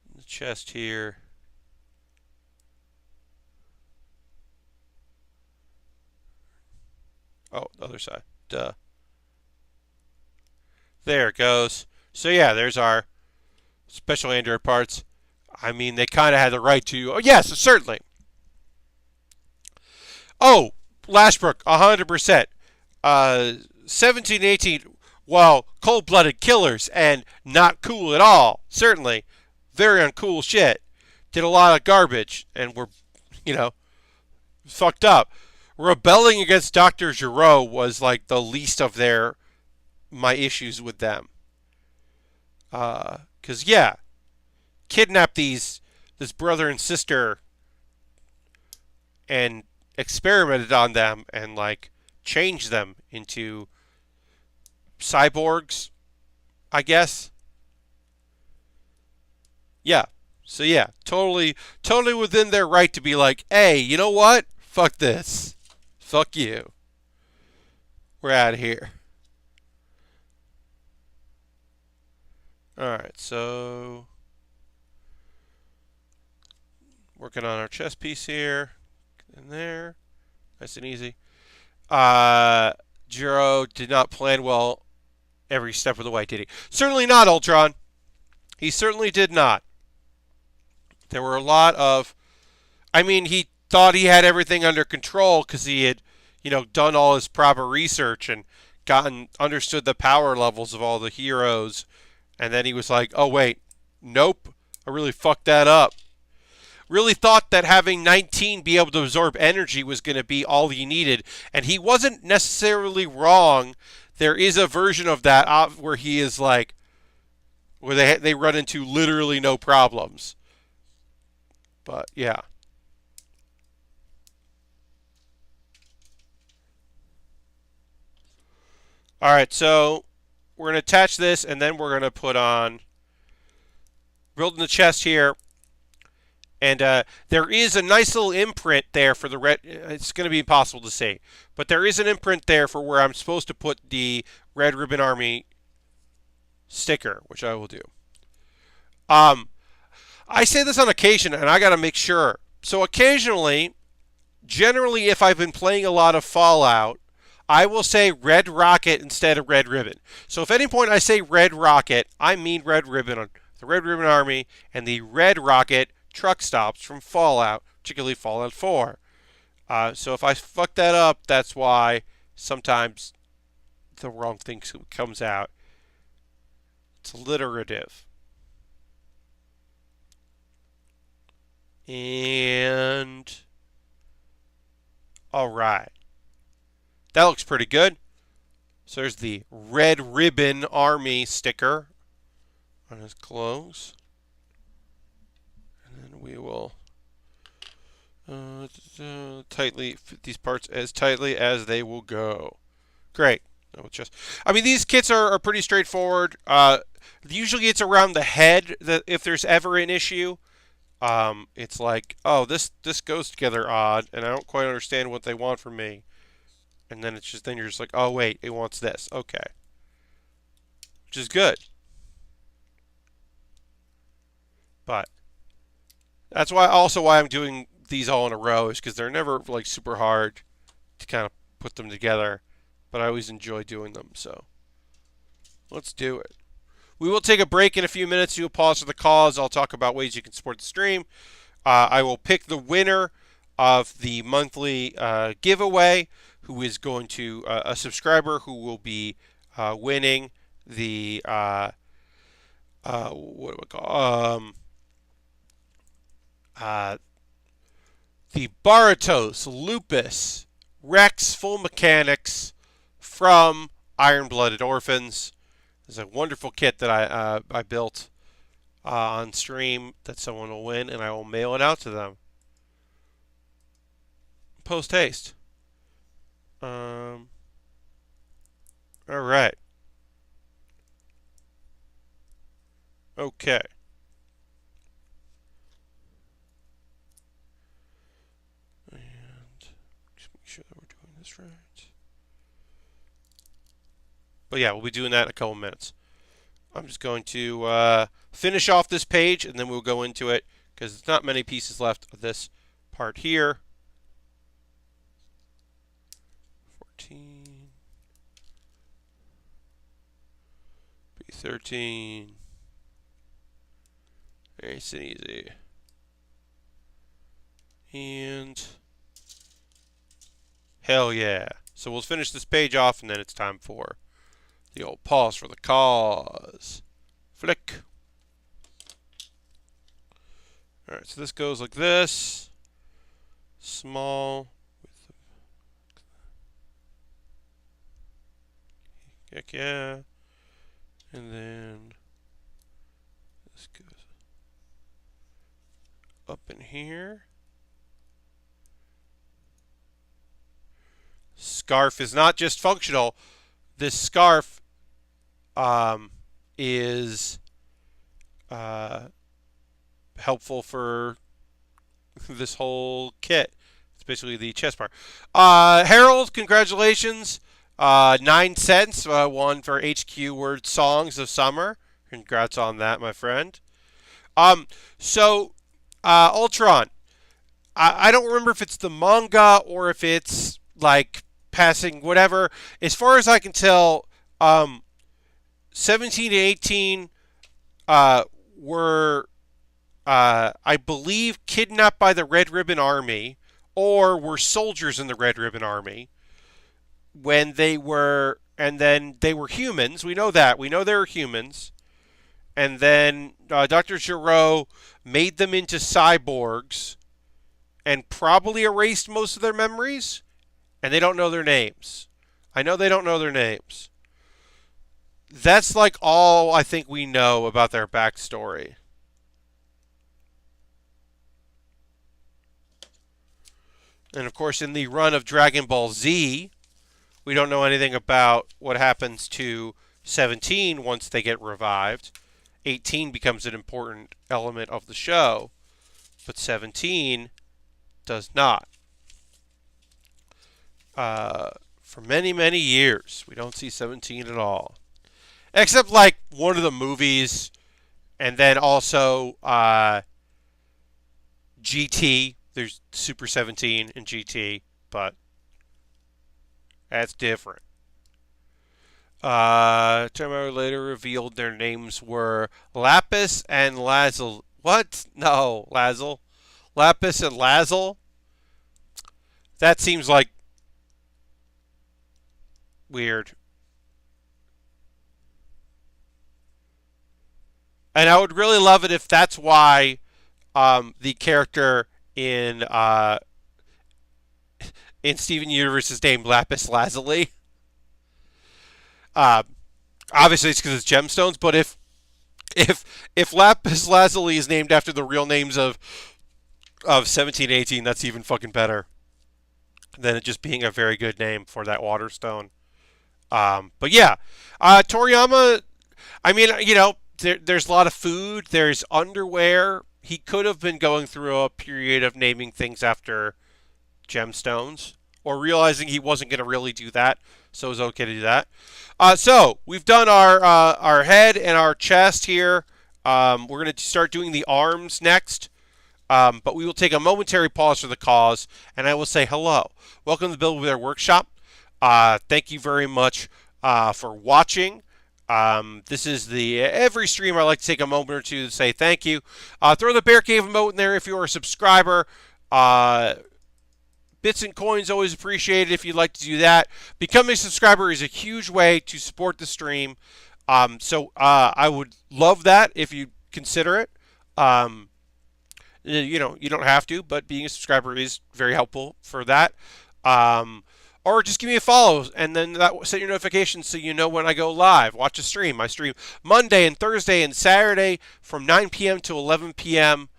in the chest here. Oh, the other side. Duh. There it goes. So yeah, there's our special android parts. I mean, they kind of had the right to... Oh, yes, certainly. Oh, Lashbrook, 100%. 17, 18, well, cold-blooded killers and not cool at all. Certainly, very uncool shit. Did a lot of garbage and were, you know, fucked up. Rebelling against Dr. Giro was like the least of my issues with them. Cause yeah, kidnap this brother and sister and experimented on them and like changed them into cyborgs, I guess. Yeah. So yeah, totally within their right to be like, hey, you know what? Fuck this. Fuck you. We're out of here. Alright, so working on our chess piece here. In there. Nice and easy. Jiro did not plan well every step of the way, did he? Certainly not, Ultron. He certainly did not. There were a lot of... I mean, he thought he had everything under control because he had, done all his proper research and understood the power levels of all the heroes. And then he was like, oh, wait, nope, I really fucked that up. Really thought that having 19 be able to absorb energy was going to be all he needed. And he wasn't necessarily wrong. There is a version of that where he is like, where they run into literally no problems. But, yeah. All right, so we're going to attach this, and then we're going to put on, building the chest here. And there is a nice little imprint there for the red. It's going to be impossible to see. But there is an imprint there for where I'm supposed to put the Red Ribbon Army sticker, which I will do. I say this on occasion, and I got to make sure. So occasionally, generally if I've been playing a lot of Fallout, I will say Red Rocket instead of Red Ribbon. So if at any point I say Red Rocket, I mean Red Ribbon, the Red Ribbon Army, and the Red Rocket truck stops from Fallout, particularly Fallout 4. So if I fuck that up, that's why sometimes the wrong thing comes out. It's alliterative. And all right. That looks pretty good. So there's the Red Ribbon Army sticker on his clothes. And then we will tightly fit these parts as tightly as they will go. Great. I mean, these kits are pretty straightforward. Usually it's around the head that if there's ever an issue. It's like, oh, this goes together odd, and I don't quite understand what they want from me. And then you're just like, oh wait, it wants this. Okay. Which is good. But that's why I'm doing these all in a row, is because they're never like super hard to kind of put them together. But I always enjoy doing them, so let's do it. We will take a break in a few minutes. You'll pause for the cause. I'll talk about ways you can support the stream. I will pick the winner of the monthly giveaway, who is going to a subscriber who will be winning the what do we call the Baratos Lupus Rex Full Mechanics from Iron Blooded Orphans. It's a wonderful kit that I built on stream that someone will win, and I will mail it out to them post haste. All right. Okay. And just make sure that we're doing this right. But yeah, we'll be doing that in a couple minutes. I'm just going to finish off this page, and then we'll go into it, because there's not many pieces left of this part here. 14. B13. Nice and easy. And hell yeah. So we'll finish this page off, and then it's time for the old pause for the cause. Flick. All right, so this goes like this. Small. Heck yeah. And then this goes up in here. Scarf is not just functional. This scarf is helpful for this whole kit. It's basically the chest part. Harold, congratulations. 9 cents, one for HQ Word Songs of Summer. Congrats on that, my friend. So, Ultron. I don't remember if it's the manga or if it's like passing whatever. As far as I can tell, 17 to 18 were, I believe, kidnapped by the Red Ribbon Army or were soldiers in the Red Ribbon Army when they were, and then they were humans. We know that. We know they were humans. And then Dr. Giro made them into cyborgs and probably erased most of their memories. And they don't know their names. I know they don't know their names. That's like all I think we know about their backstory. And of course, in the run of Dragon Ball Z, we don't know anything about what happens to 17 once they get revived. 18 becomes an important element of the show, but 17 does not. For many, many years, we don't see 17 at all. Except like one of the movies, and then also GT. There's Super 17 in GT, but that's different. Totoro later revealed their names were Lapis and Lazel. What? No, Lazel. Lapis and Lazel? That seems like weird. And I would really love it if that's why the character in Steven Universe is named Lapis Lazuli. Obviously, it's because it's gemstones. But if Lapis Lazuli is named after the real names of 17, 18, that's even fucking better than it just being a very good name for that water stone. But yeah, Toriyama. I mean, you know, there's a lot of food. There's underwear. He could have been going through a period of naming things after gemstones, or realizing he wasn't going to really do that, so it was okay to do that. So we've done our head and our chest here. We're going to start doing the arms next, but we will take a momentary pause for the cause, and I will say hello. Welcome to the Build With Our Workshop. Thank you very much for watching. This is every stream I like to take a moment or two to say thank you. Throw the Bear Cave emote in there if you're a subscriber. Bits and coins always appreciated if you'd like to do that. Becoming a subscriber is a huge way to support the stream. So I would love that if you consider it. You know, you don't have to, but being a subscriber is very helpful for that. Or just give me a follow, and then set your notifications so you know when I go live. Watch a stream. I stream Monday and Thursday and Saturday from 9 p.m. to 11 p.m.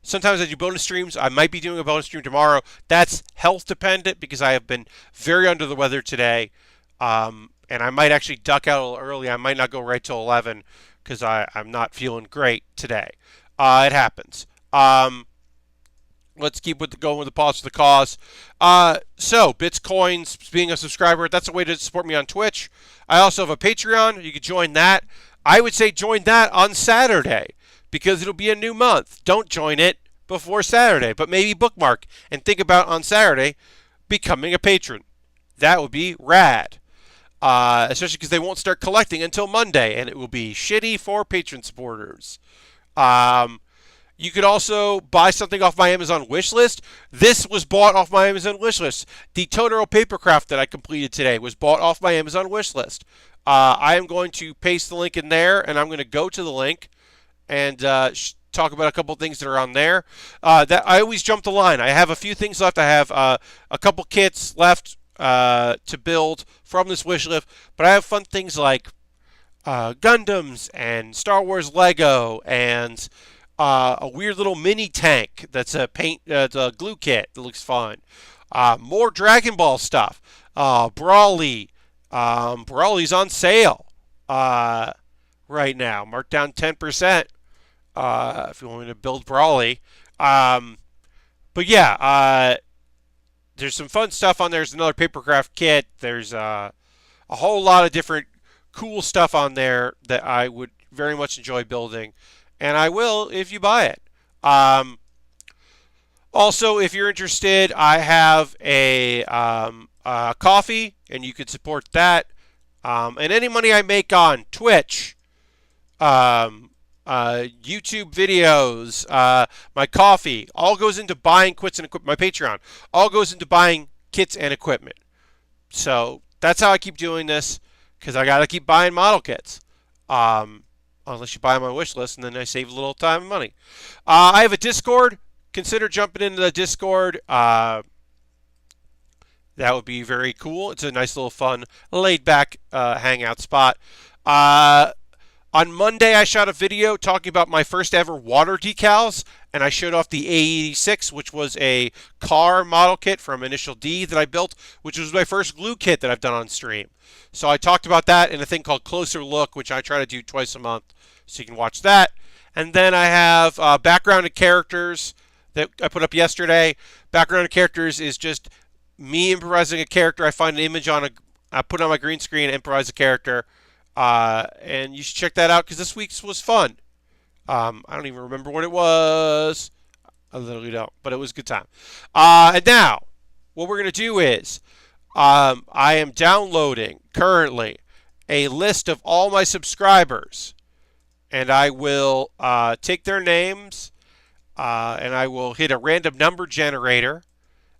Sometimes I do bonus streams. I might be doing a bonus stream tomorrow. That's health dependent because I have been very under the weather today. And I might actually duck out a little early. I might not go right till 11 because I'm not feeling great today. It happens. Let's keep going with the pause for the cause. So, bits, coins, being a subscriber, that's a way to support me on Twitch. I also have a Patreon. You can join that. I would say join that on Saturday because it'll be a new month. Don't join it before Saturday, but maybe bookmark and think about on Saturday becoming a patron. That would be rad. Especially because they won't start collecting until Monday, and it will be shitty for patron supporters. You could also buy something off my Amazon wish list. This was bought off my Amazon wish list. The Totoro papercraft that I completed today was bought off my Amazon wish list. I am going to paste the link in there, and I'm going to go to the link and talk about a couple things that are on there. That I always jump the line. I have a few things left. I have a couple kits left to build from this wish list, but I have fun things like Gundams and Star Wars Lego and a weird little mini tank that's a it's a glue kit that looks fun. More Dragon Ball stuff. Brawly. Brawly's on sale right now, marked down 10%. If you want me to build Brawly. But yeah, there's some fun stuff on there. There's another papercraft kit. There's a whole lot of different cool stuff on there that I would very much enjoy building. And I will if you buy it. Also, if you're interested, I have a coffee, and you could support that. And any money I make on Twitch, YouTube videos, my coffee, all goes into buying kits and equipment. My Patreon, all goes into buying kits and equipment. So that's how I keep doing this, because I got to keep buying model kits. Unless you buy on my wish list, and then I save a little time and money. I have a Discord. Consider jumping into the Discord. That would be very cool. It's a nice little fun, laid-back hangout spot. On Monday, I shot a video talking about my first ever water decals, and I showed off the A86, which was a car model kit from Initial D that I built, which was my first glue kit that I've done on stream. So I talked about that in a thing called Closer Look, which I try to do twice a month, so you can watch that. And then I have background and characters that I put up yesterday. Background and characters is just me improvising a character. I find an image I put it on my green screen and improvise a character. And you should check that out because this week's was fun. I don't even remember what it was. I literally don't, but it was a good time. And now, what we're going to do is, I am downloading currently a list of all my subscribers, and I will take their names, and I will hit a random number generator,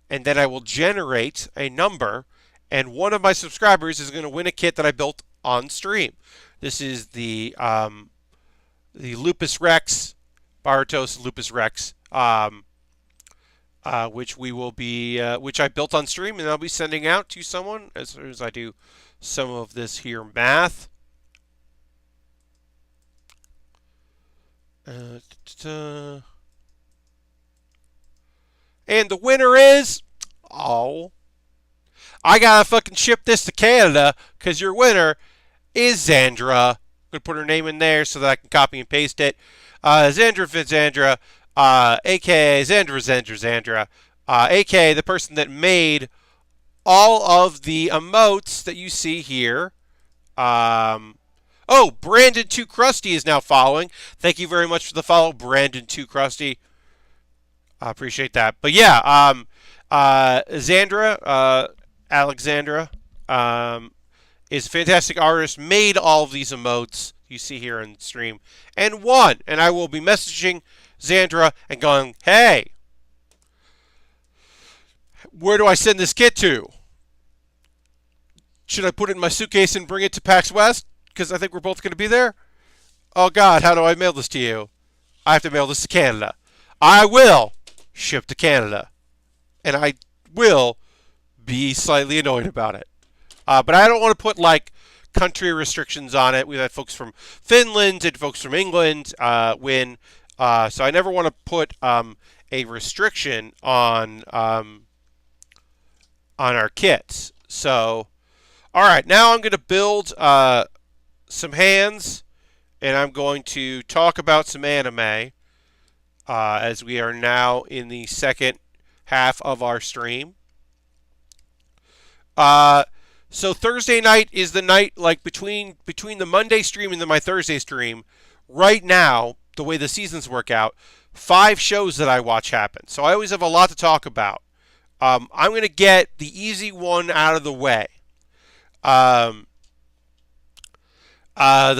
and then I will generate a number, and one of my subscribers is going to win a kit that I built on stream. This is the Lupus Rex, Baratos Lupus Rex, which we will be, which I built on stream, and I'll be sending out to someone as soon as I do some of this here math. And the winner is, I gotta fucking ship this to Canada because your winner is Xandra. I'm gonna put her name in there so that I can copy and paste it. Xandra Fitzandra, aka Xandra, aka the person that made all of the emotes that you see here. Oh, Brandon Too Crusty is now following. Thank you very much for the follow, Brandon Too Crusty. I appreciate that. But yeah, Xandra, Alexandra, is a fantastic artist, made all of these emotes you see here on stream, and won. And I will be messaging Xandra and going, hey, where do I send this kit to? Should I put it in my suitcase and bring it to PAX West? Because I think we're both going to be there. Oh, God, how do I mail this to you? I have to mail this to Canada. I will ship to Canada. And I will be slightly annoyed about it. But I don't want to put, like, country restrictions on it. We've had folks from Finland and folks from England win. So I never want to put a restriction on our kits. So, all right, now I'm going to build some hands, and I'm going to talk about some anime as we are now in the second half of our stream. So Thursday night is the night, like between the Monday stream and then my Thursday stream. Right now, the way the seasons work out, 5 shows that I watch happen. So I always have a lot to talk about. I'm going to get the easy one out of the way. The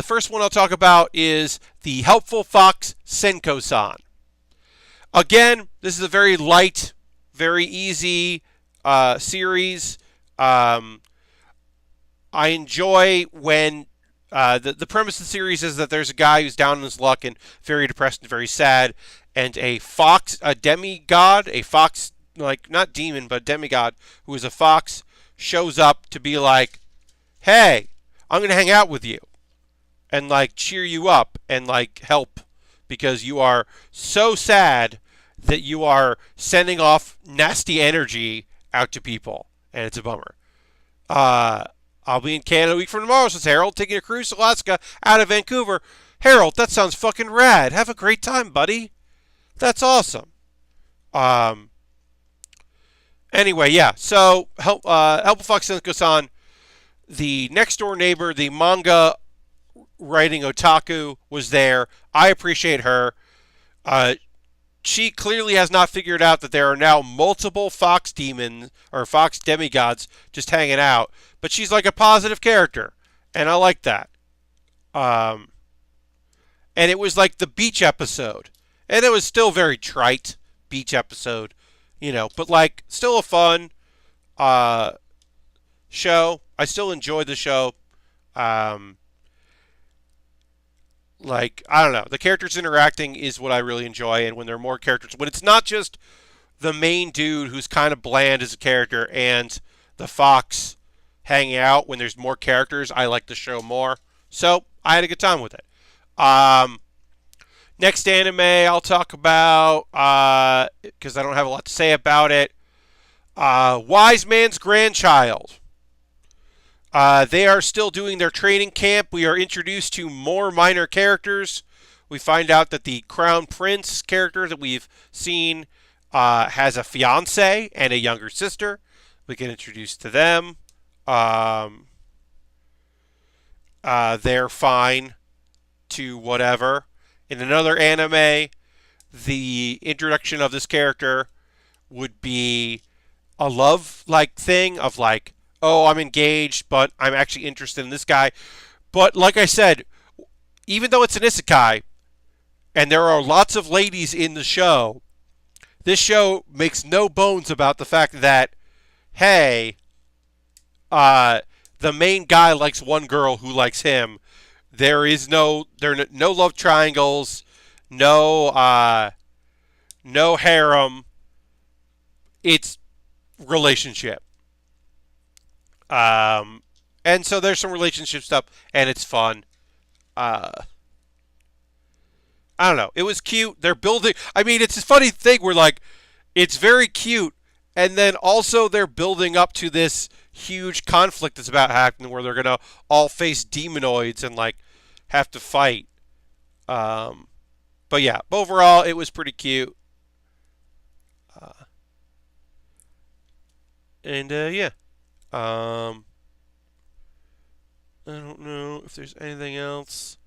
first one I'll talk about is the Helpful Fox Senko-san. Again, this is a very light, very easy series. Um, I enjoy when the premise of the series is that there's a guy who's down on his luck and very depressed and very sad, and a demigod, a fox, like not demon, but demigod, who is a fox, shows up to be like, hey, I'm going to hang out with you and like cheer you up and like help because you are so sad that you are sending off nasty energy out to people, and it's a bummer. Uh, I'll be in Canada a week from tomorrow, says Harold, taking a cruise to Alaska out of Vancouver. Harold, that sounds fucking rad. Have a great time, buddy. That's awesome. Um, anyway, yeah. So, Helpful Fox Senko-san, the next door neighbor, the manga writing otaku, was there. I appreciate her. Uh, she clearly has not figured out that there are now multiple fox demons or fox demigods just hanging out, but she's like a positive character, and I like that. Um, and it was like the beach episode, and it was still very trite beach episode, but like still a fun uh, show. I still enjoy the show. Um, like I don't know, the characters interacting is what I really enjoy, and when there are more characters, when it's not just the main dude who's kind of bland as a character and the fox hanging out, when there's more characters, I like the show more. So I had a good time with it. Next anime I'll talk about because I don't have a lot to say about it. Wise Man's Grandchild. They are still doing their training camp. We are introduced to more minor characters. We find out that the Crown Prince character that we've seen has a fiance and a younger sister. We get introduced to them. They're fine to whatever. In another anime, the introduction of this character would be a love-like thing of like, oh, I'm engaged, but I'm actually interested in this guy. But like I said, even though it's an isekai, and there are lots of ladies in the show, this show makes no bones about the fact that, hey, the main guy likes one girl who likes him. There are no love triangles, no harem. It's relationship. And so there's some relationship stuff, and it's fun. I don't know. It was cute. They're building. I mean, it's a funny thing where like, it's very cute, and then also they're building up to this huge conflict that's about happening where they're gonna all face demonoids and like have to fight. But yeah, overall it was pretty cute. And yeah. I don't know if there's anything else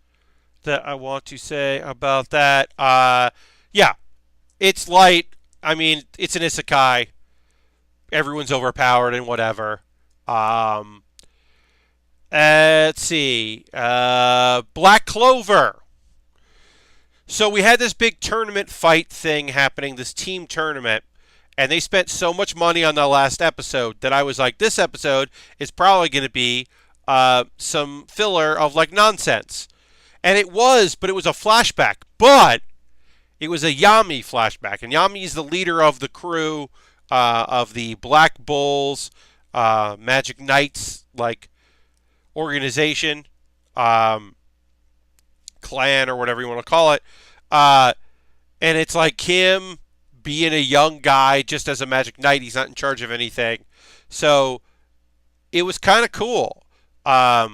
that I want to say about that. Yeah, it's light. I mean, it's an isekai. Everyone's overpowered and whatever. Let's see. Black Clover. So we had this big tournament fight thing happening, this team tournament, and they spent so much money on the last episode that I was like, this episode is probably going to be some filler of like nonsense. And it was, but it was a flashback. But it was a Yami flashback. And Yami is the leader of the crew of the Black Bulls, Magic Knights, like organization, clan, or whatever you want to call it. And it's like him being a young guy just as a Magic Knight. He's not in charge of anything. So it was kind of cool. Yeah,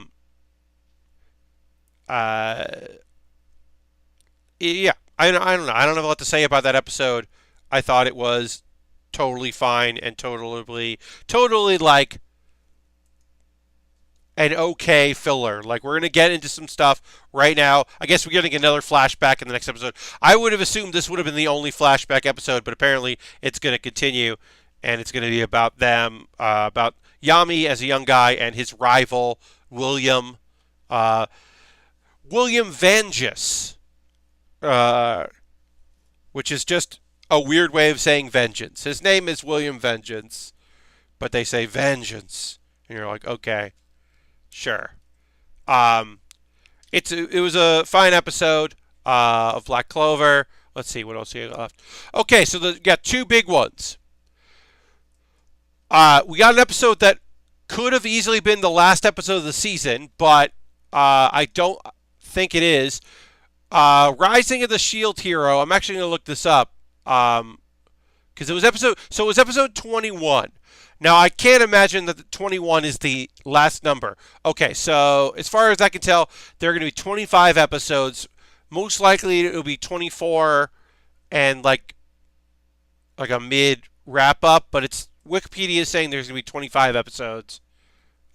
I don't know. I don't have a lot to say about that episode. I thought it was totally fine and totally like an okay filler. Like, we're going to get into some stuff right now. I guess we're getting another flashback in the next episode. I would have assumed this would have been the only flashback episode, but apparently it's going to continue, and it's going to be about them, about Yami as a young guy and his rival, William Vangelis, which is just a weird way of saying vengeance. His name is William Vengeance, but they say vengeance, and you're like, okay, sure. Um, it was a fine episode of Black Clover. Let's see what else we got left. Okay, so we got two big ones. We got an episode that could have easily been the last episode of the season, but I don't think it is. Rising of the Shield Hero. I'm actually going to look this up because it was episode 21. Now I can't imagine that the 21 is the last number. Okay, so as far as I can tell, there are going to be 25 episodes. Most likely it will be 24 and like a mid wrap up, but it's Wikipedia is saying there's going to be 25 episodes.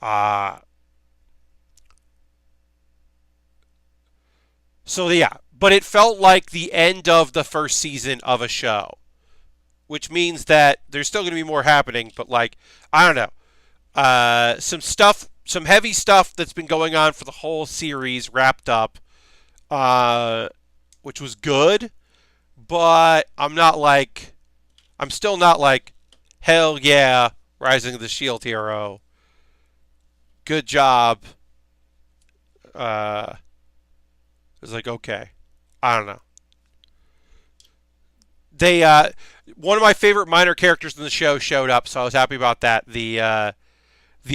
So yeah, but it felt like the end of the first season of a show, which means that there's still going to be more happening, but like, I don't know. Some heavy stuff that's been going on for the whole series wrapped up, which was good, but I'm still not like, hell yeah, Rising of the Shield Hero. Good job. It's like, okay. I don't know. They one of my favorite minor characters in the show showed up, so I was happy about that. The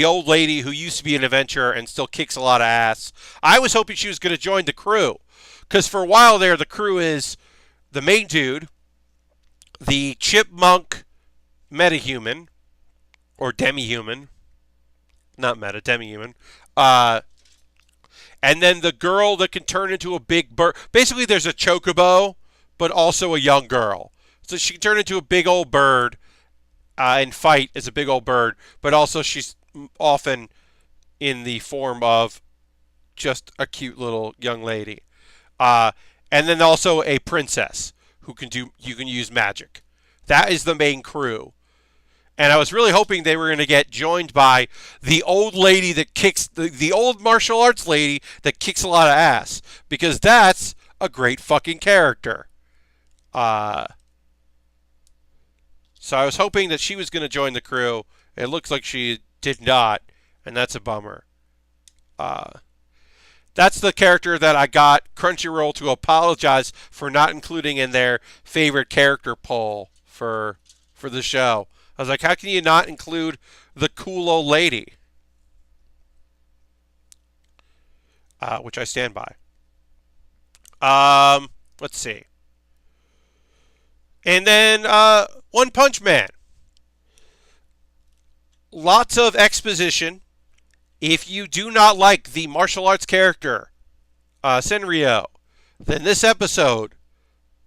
old lady who used to be an adventurer and still kicks a lot of ass. I was hoping she was going to join the crew, because for a while there, the crew is the main dude, the chipmunk metahuman, or demi-human, not meta, demi-human, and then the girl that can turn into a big bird. Basically, there's a chocobo, but also a young girl. So she can turn into a big old bird and fight as a big old bird, but also she's often in the form of just a cute little young lady. And then also a princess you can use magic. That is the main crew. And I was really hoping they were going to get joined by the old lady that kicks the old martial arts lady that kicks a lot of ass, because that's a great fucking character. So I was hoping that she was going to join the crew. It looks like she did not, and that's a bummer. That's the character that I got Crunchyroll to apologize for not including in their favorite character poll for the show. I was like, how can you not include the cool old lady? Which I stand by. Let's see. And then One Punch Man. Lots of exposition. If you do not like the martial arts character, Senryo, then this episode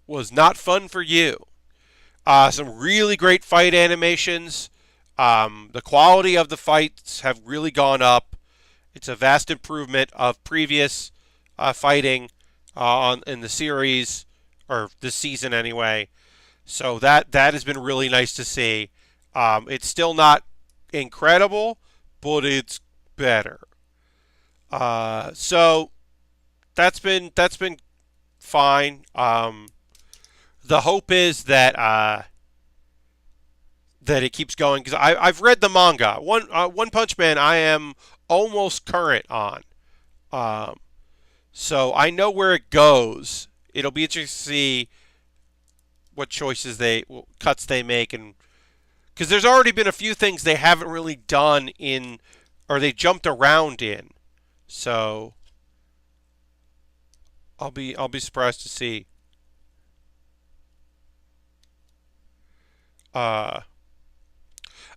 was not fun for you. Some really great fight animations. The quality of the fights have really gone up. It's a vast improvement of previous fighting in the series, or this season anyway. So that has been really nice to see. It's still not incredible, but it's better. So that's been fine. The hope is that it keeps going, because I've read the manga. One Punch Man I am almost current on. So I know where it goes. It'll be interesting to see what cuts they make, and because there's already been a few things they haven't really done or they jumped around in. So I'll be surprised to see.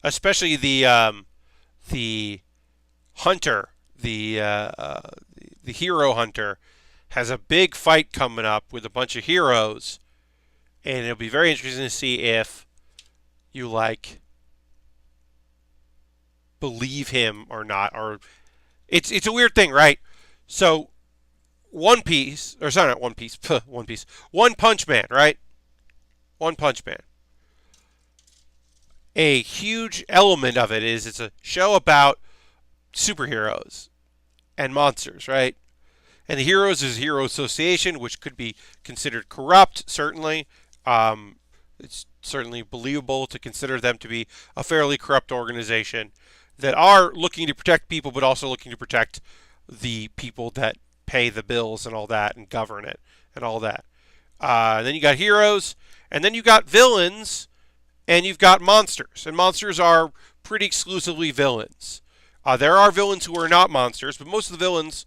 Especially the hunter, the hero hunter, has a big fight coming up with a bunch of heroes, and it'll be very interesting to see if you believe him or not. Or it's a weird thing, right? So One Piece, or sorry, not One Piece, One Piece, One Punch Man, right? One Punch Man. A huge element of it is it's a show about superheroes and monsters, right? And the heroes is Hero Association, which could be considered corrupt, certainly. It's certainly believable to consider them to be a fairly corrupt organization that are looking to protect people, but also looking to protect the people that pay the bills and all that and govern it and all that. And then you got heroes, and then you got villains, and you've got monsters. And monsters are pretty exclusively villains. There are villains who are not monsters, but most of the villains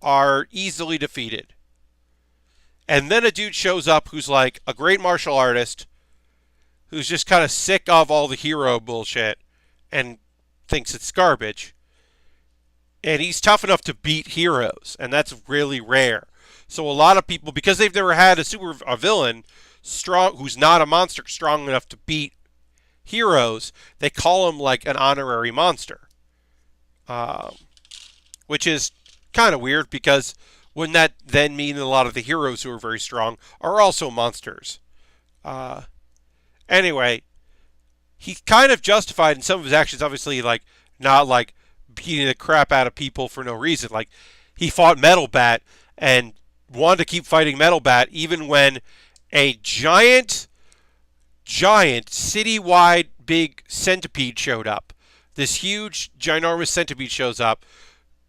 are easily defeated. And then a dude shows up who's like a great martial artist who's just kind of sick of all the hero bullshit and thinks it's garbage. And he's tough enough to beat heroes, and that's really rare. So a lot of people, because they've never had a villain strong who's not a monster strong enough to beat heroes, they call him like an honorary monster, which is kind of weird because wouldn't that then mean a lot of the heroes who are very strong are also monsters? Anyway, he kind of justified in some of his actions, obviously, like not like beating the crap out of people for no reason. Like he fought Metal Bat and wanted to keep fighting Metal Bat even when a giant citywide big centipede showed up. This huge, ginormous centipede shows up,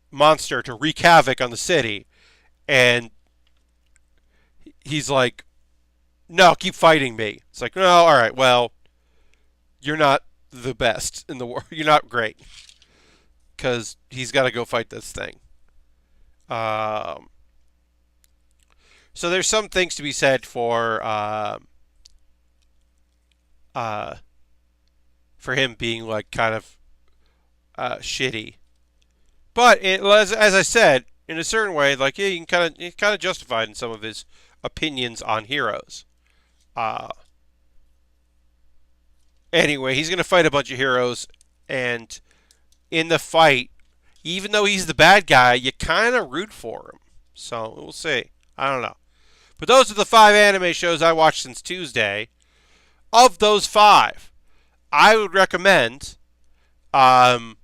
monster, to wreak havoc on the city. And he's like, no, keep fighting me. It's like, no, all right, well, you're not the best in the world. You're not great. Because he's got to go fight this thing. So there's some things to be said for him being like kind of shitty. But as I said, in a certain way, like yeah, you can kind of justified in some of his opinions on heroes. Anyway, he's gonna fight a bunch of heroes, and in the fight, even though he's the bad guy, you kind of root for him. So we'll see. I don't know. But those are the 5 anime shows I watched since Tuesday. Of those 5, I would recommend. I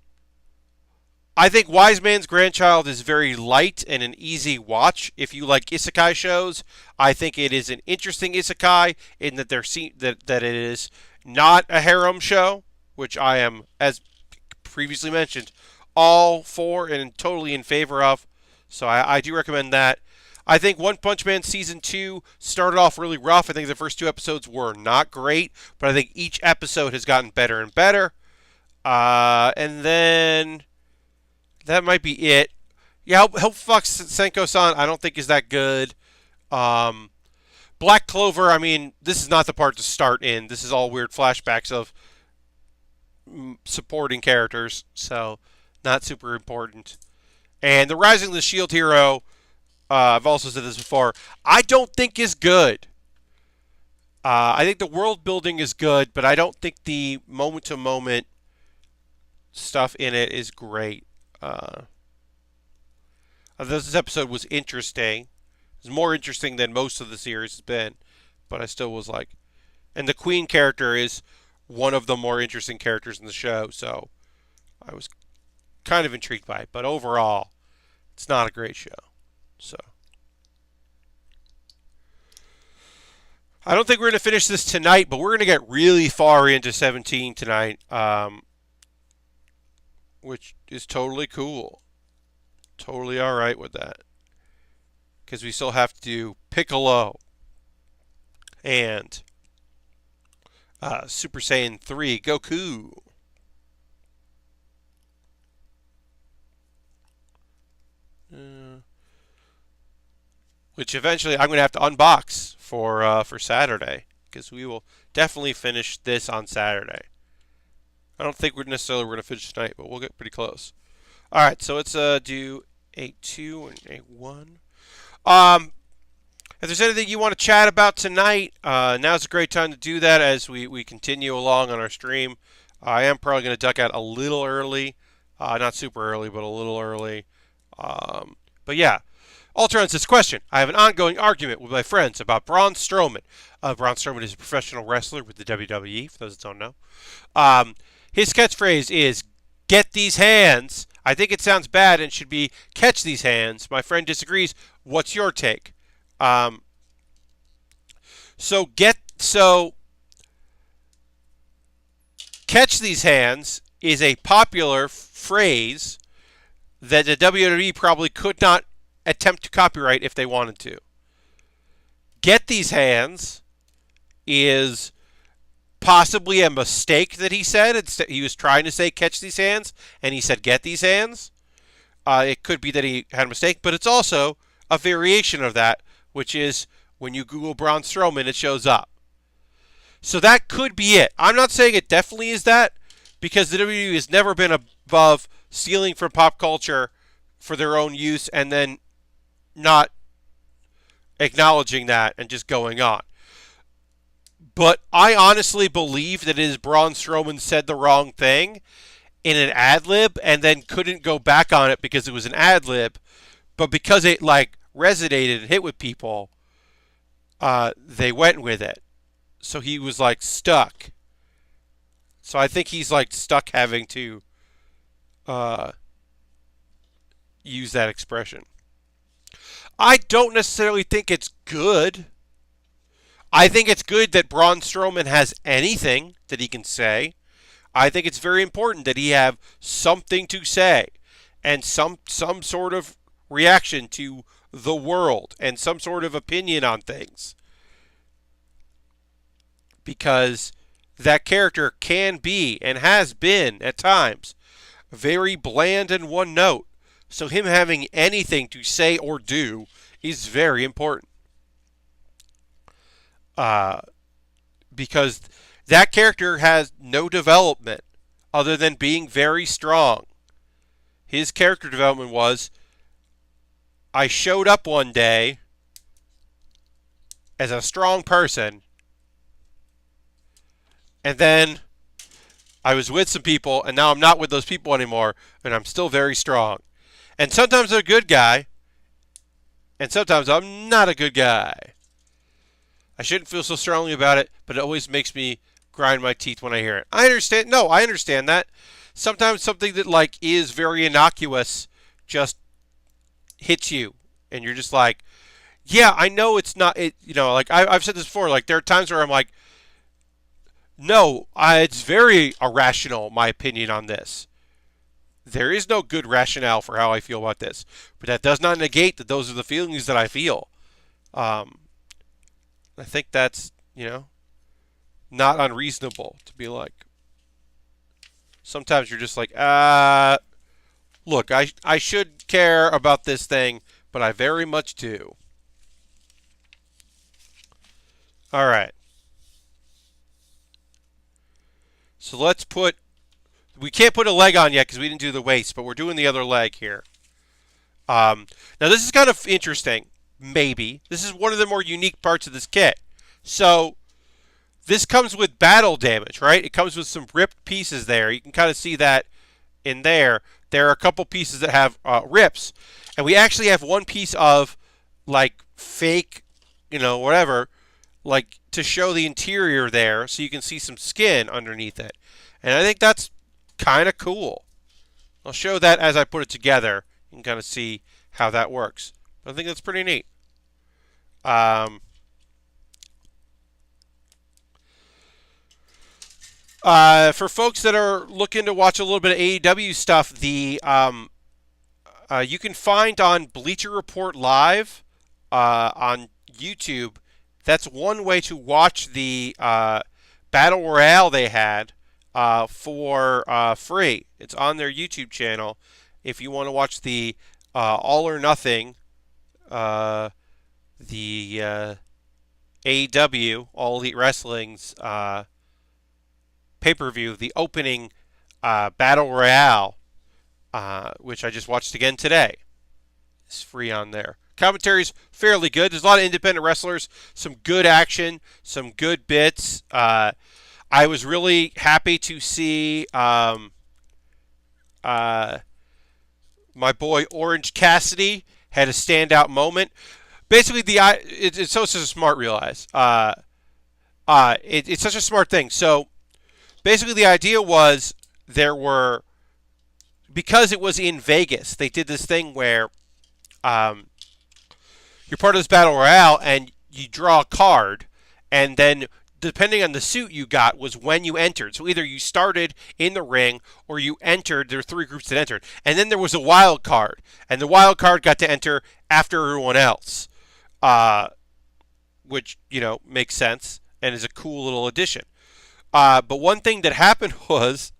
think Wise Man's Grandchild is very light and an easy watch. If you like isekai shows, I think it is an interesting isekai in that that it is not a harem show, which I am, as previously mentioned, all for and totally in favor of. So I do recommend that. I think One Punch Man Season 2 started off really rough. I think the first 2 episodes were not great, but I think each episode has gotten better and better. And then that might be it. Yeah, Helpful Fox Senko-san, I don't think is that good. Black Clover, I mean, this is not the part to start in. This is all weird flashbacks of supporting characters, so not super important. And the Rising of the Shield Hero, I've also said this before, I don't think is good. I think the world building is good, but I don't think the moment-to-moment stuff in it is great. This episode was interesting. It was more interesting than most of the series has been, but I still was like... And the Queen character is one of the more interesting characters in the show, so I was kind of intrigued by it. But overall, it's not a great show. So I don't think we're going to finish this tonight, but we're going to get really far into 17 tonight, which is totally cool. Totally all right with that. Because we still have to do Piccolo and Super Saiyan 3 Goku. Which eventually I'm going to have to unbox for Saturday. Because we will definitely finish this on Saturday. I don't think we're necessarily going to finish tonight, but we'll get pretty close. All right, so let's do A2 and A1. If there's anything you want to chat about tonight, now's a great time to do that as we continue along on our stream. I am probably going to duck out a little early. Not super early, but a little early. But yeah. Ultron says, question. I have an ongoing argument with my friends about Braun Strowman. Braun Strowman is a professional wrestler with the WWE, for those that don't know. His catchphrase is, get these hands. I think it sounds bad and should be, catch these hands. My friend disagrees. What's your take? So Catch these hands is a popular phrase that the WWE probably could not attempt to copyright if they wanted to. Get these hands is possibly a mistake that he said. He was trying to say catch these hands, and he said get these hands. It could be that he had a mistake, but it's also a variation of that, which is when you Google Braun Strowman, it shows up. So that could be it. I'm not saying it definitely is that, because the WWE has never been above stealing from pop culture for their own use and then not acknowledging that and just going on. But I honestly believe that it is Braun Strowman said the wrong thing in an ad-lib and then couldn't go back on it because it was an ad-lib, but because it like resonated and hit with people, they went with it. So he was like stuck. So I think he's like stuck having to use that expression. I don't necessarily think it's good. I think it's good that Braun Strowman has anything that he can say. I think it's very important that he have something to say and some sort of reaction to the world and some sort of opinion on things. Because that character can be and has been at times very bland and one note. So him having anything to say or do is very important. Because that character has no development other than being very strong. His character development was, I showed up one day as a strong person, and then I was with some people, and now I'm not with those people anymore, and I'm still very strong. And sometimes I'm a good guy, and sometimes I'm not a good guy. I shouldn't feel so strongly about it, but it always makes me grind my teeth when I hear it. I understand. No, I understand that. Sometimes something that like is very innocuous just hits you, and you're just like, yeah, I know it's not. It, you know, like I've said this before. Like there are times where I'm like, no, it's very irrational, my opinion on this. There is no good rationale for how I feel about this, but that does not negate that those are the feelings that I feel. I think that's, not unreasonable to be like. Sometimes you're just like, look, I should care about this thing, but I very much do. All right. So we can't put a leg on yet because we didn't do the waist, but we're doing the other leg here. Now this is kind of interesting. Maybe. This is one of the more unique parts of this kit. So, this comes with battle damage, right? It comes with some ripped pieces there. You can kind of see that in there. There are a couple pieces that have rips. And we actually have one piece of, like, fake, whatever, like, to show the interior there so you can see some skin underneath it. And I think that's kind of cool. I'll show that as I put it together. You can kind of see how that works. I think that's pretty neat. For folks that are looking to watch a little bit of AEW stuff, you can find on Bleacher Report Live on YouTube. That's one way to watch the Battle Royale they had for free. It's on their YouTube channel. If you want to watch the All or Nothing, the AEW, All Elite Wrestling's pay-per-view, the opening Battle Royale, which I just watched again today. It's free on there. Commentary's fairly good. There's a lot of independent wrestlers, some good action, some good bits. I was really happy to see my boy Orange Cassidy had a standout moment. Basically, it's so smart, realize. It's such a smart thing. So, basically, the idea was because it was in Vegas, they did this thing where you're part of this battle royale and you draw a card, and then depending on the suit you got, was when you entered. So either you started in the ring or you entered. There were three groups that entered. And then there was a wild card. And the wild card got to enter after everyone else, which, makes sense and is a cool little addition. But one thing that happened was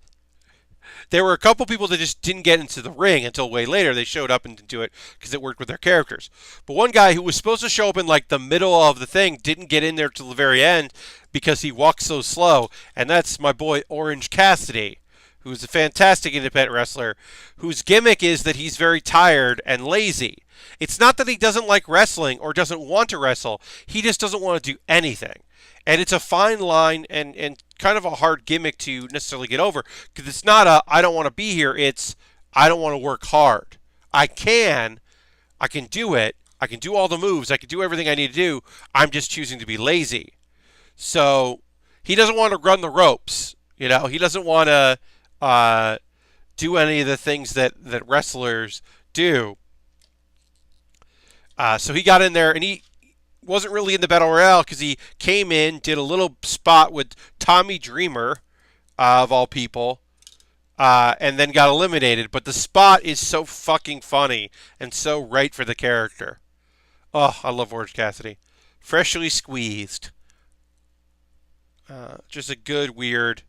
there were a couple people that just didn't get into the ring until way later. They showed up and didn't do it because it worked with their characters. But one guy who was supposed to show up in like the middle of the thing didn't get in there till the very end because he walked so slow. And that's my boy Orange Cassidy, who's a fantastic independent wrestler whose gimmick is that he's very tired and lazy. It's not that he doesn't like wrestling or doesn't want to wrestle. He just doesn't want to do anything. And it's a fine line and kind of a hard gimmick to necessarily get over, because it's not a I don't want to be here, it's I don't want to work hard. I can do it, I can do all the moves, I can do everything I need to do, I'm just choosing to be lazy. So he doesn't want to run the ropes, he doesn't want to do any of the things that wrestlers do. So he got in there, and he wasn't really in the Battle Royale because he came in, did a little spot with Tommy Dreamer, of all people, and then got eliminated. But the spot is so fucking funny and so right for the character. Oh, I love Orange Cassidy. Freshly squeezed. Just a good, weird,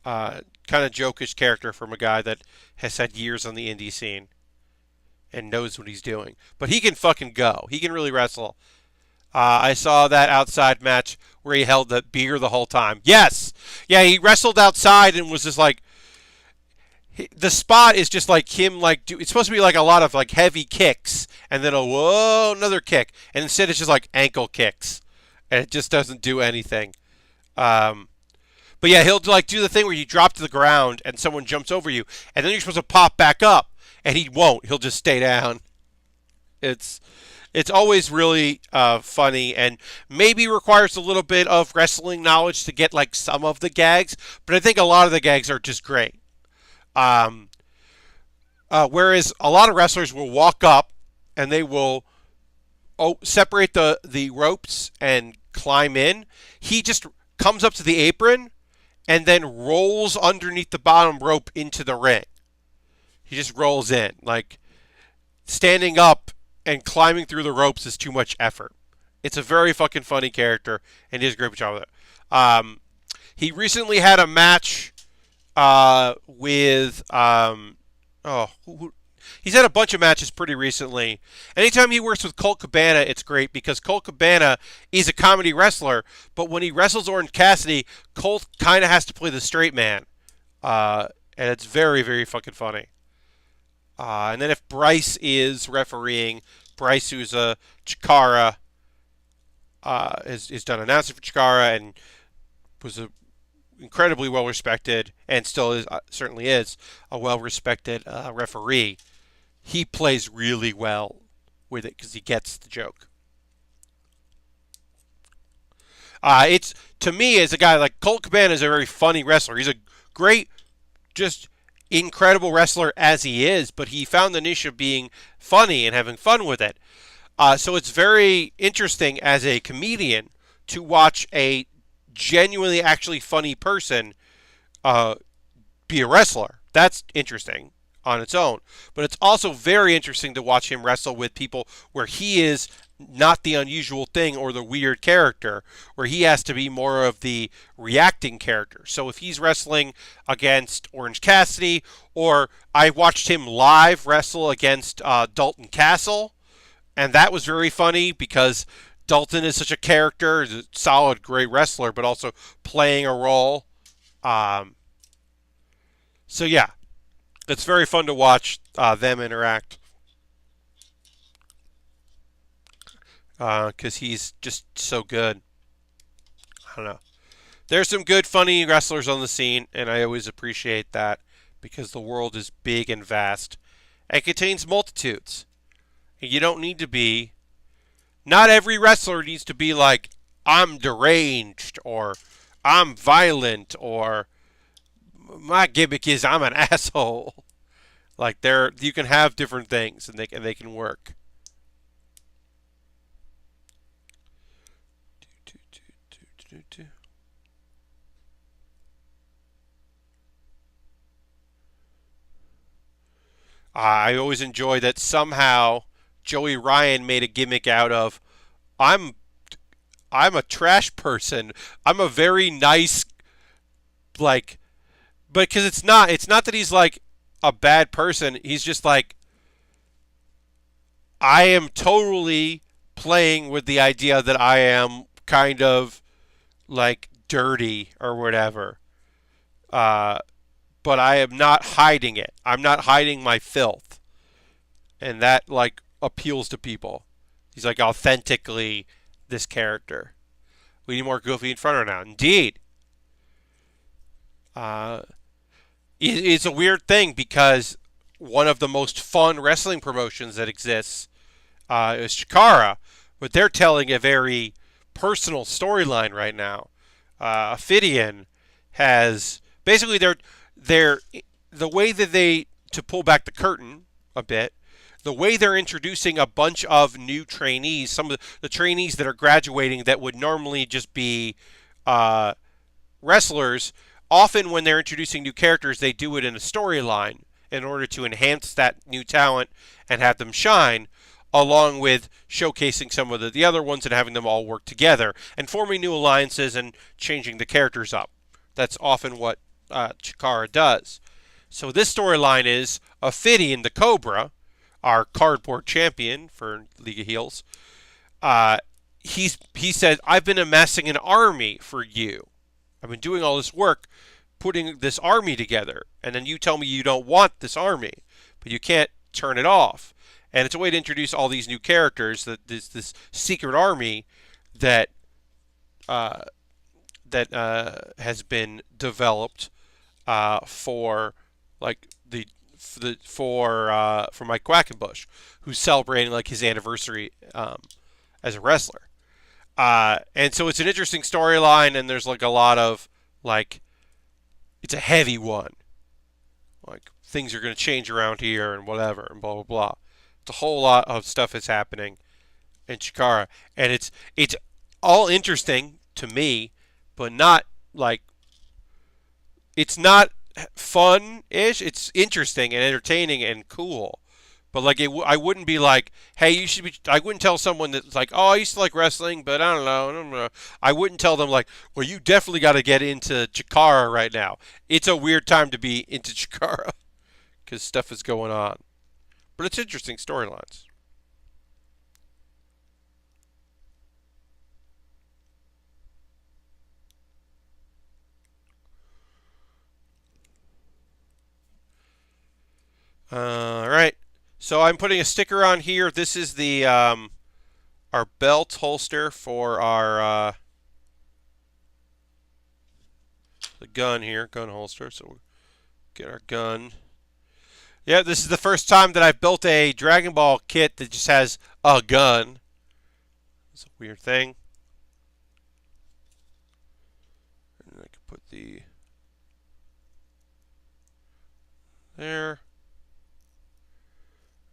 kind of jokish character from a guy that has had years on the indie scene and knows what he's doing. But he can fucking go. He can really wrestle. I saw that outside match where he held the beer the whole time. Yes! Yeah, he wrestled outside and was just like... The spot is just like him, it's supposed to be like a lot of like heavy kicks, and then another kick. And instead it's just like ankle kicks. And it just doesn't do anything. But yeah, he'll like do the thing where you drop to the ground and someone jumps over you, and then you're supposed to pop back up. And he won't. He'll just stay down. It's always really funny, and maybe requires a little bit of wrestling knowledge to get like some of the gags, but I think a lot of the gags are just great. Whereas a lot of wrestlers will walk up and they will separate the ropes and climb in. He just comes up to the apron and then rolls underneath the bottom rope into the ring. He just rolls in. Like, standing up and climbing through the ropes is too much effort. It's a very fucking funny character, and he does a great job with it. He recently had a match with... he's had a bunch of matches pretty recently. Anytime he works with Colt Cabana, it's great, because Colt Cabana is a comedy wrestler, but when he wrestles Orange Cassidy, Colt kind of has to play the straight man. And it's very, very fucking funny. And then if Bryce is refereeing, Bryce, who's a Chikara, has done announcing for Chikara and was a incredibly well-respected, and still is, certainly is, a well-respected referee. He plays really well with it because he gets the joke. It's, to me, as a guy like Colt Cabana is a very funny wrestler. He's a great, just incredible wrestler as he is, but he found the niche of being funny and having fun with it. So it's very interesting as a comedian to watch a genuinely actually funny person be a wrestler. That's interesting on its own. But it's also very interesting to watch him wrestle with people where he is not the unusual thing or the weird character, where he has to be more of the reacting character. So if he's wrestling against Orange Cassidy, or I watched him live wrestle against Dalton Castle, and that was very funny because Dalton is such a character, is a solid, great wrestler, but also playing a role. So yeah, it's very fun to watch them interact. Because he's just so good. I don't know. There's some good, funny wrestlers on the scene, and I always appreciate that because the world is big and vast and contains multitudes. And you don't need to be... Not every wrestler needs to be like, I'm deranged, or I'm violent, or my gimmick is I'm an asshole. Like, you can have different things, and they can work. I always enjoy that somehow Joey Ryan made a gimmick out of I'm I'm a trash person. I'm a very nice like but because it's not that he's like a bad person. He's just like I am totally playing with the idea that I am kind of like dirty or whatever. Uh, but I am not hiding it. I'm not hiding my filth, and that like appeals to people. He's like authentically this character. We need more Goofy in front of her now. Indeed, uh, it's a weird thing because one of the most fun wrestling promotions that exists is Chikara, but they're telling a very personal storyline right now. Ophidian has basically they're the way that they to pull back the curtain a bit. The way they're introducing a bunch of new trainees, some of the trainees that are graduating that would normally just be uh, wrestlers, often when they're introducing new characters, they do it in a storyline in order to enhance that new talent and have them shine, along with showcasing some of the other ones and having them all work together and forming new alliances and changing the characters up. That's often what Chikara does. So this storyline is Ophidian the Cobra, our cardboard champion for League of Heels. He said, I've been amassing an army for you. I've been doing all this work putting this army together, and then you tell me you don't want this army, but you can't turn it off. And it's a way to introduce all these new characters, that this secret army that has been developed for like for Mike Quackenbush, who's celebrating like his anniversary as a wrestler. And so it's an interesting storyline, and there's like a lot of like it's a heavy one. Like things are going to change around here and whatever and blah blah blah. It's a whole lot of stuff is happening in Chikara, and it's all interesting to me, but not like it's not fun-ish. It's interesting and entertaining and cool. But like I wouldn't be like, hey, you should be. I wouldn't tell someone that's like, oh, I used to like wrestling, but I don't know. I don't know. I wouldn't tell them like, well, you definitely got to get into Chikara right now. It's a weird time to be into Chikara because stuff is going on. But it's interesting storylines. All right. So I'm putting a sticker on here. This is the our belt holster for our the gun here, gun holster. So we'll get our gun. Yeah, this is the first time that I've built a Dragon Ball kit that just has a gun. It's a weird thing. And I can put the there.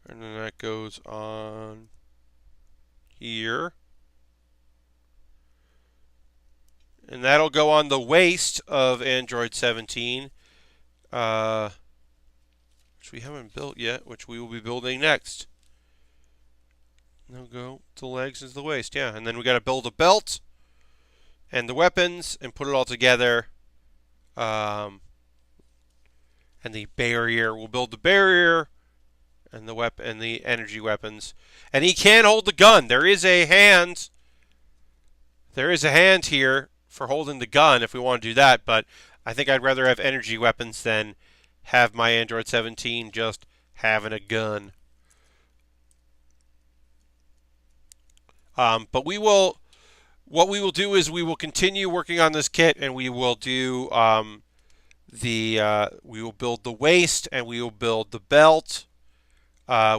And then that goes on here. And that'll go on the waist of Android 17, which we haven't built yet, which we will be building next. Now go to the legs and the waist, yeah. And then we got to build a belt and the weapons and put it all together. And the barrier, we'll build the barrier and the weapon and the energy weapons. And he can hold the gun. There is a hand. There is a hand here for holding the gun if we want to do that, but I think I'd rather have energy weapons than have my Android 17 just having a gun. But what we will do is we will continue working on this kit, and we will do we will build the waist, and we will build the belt,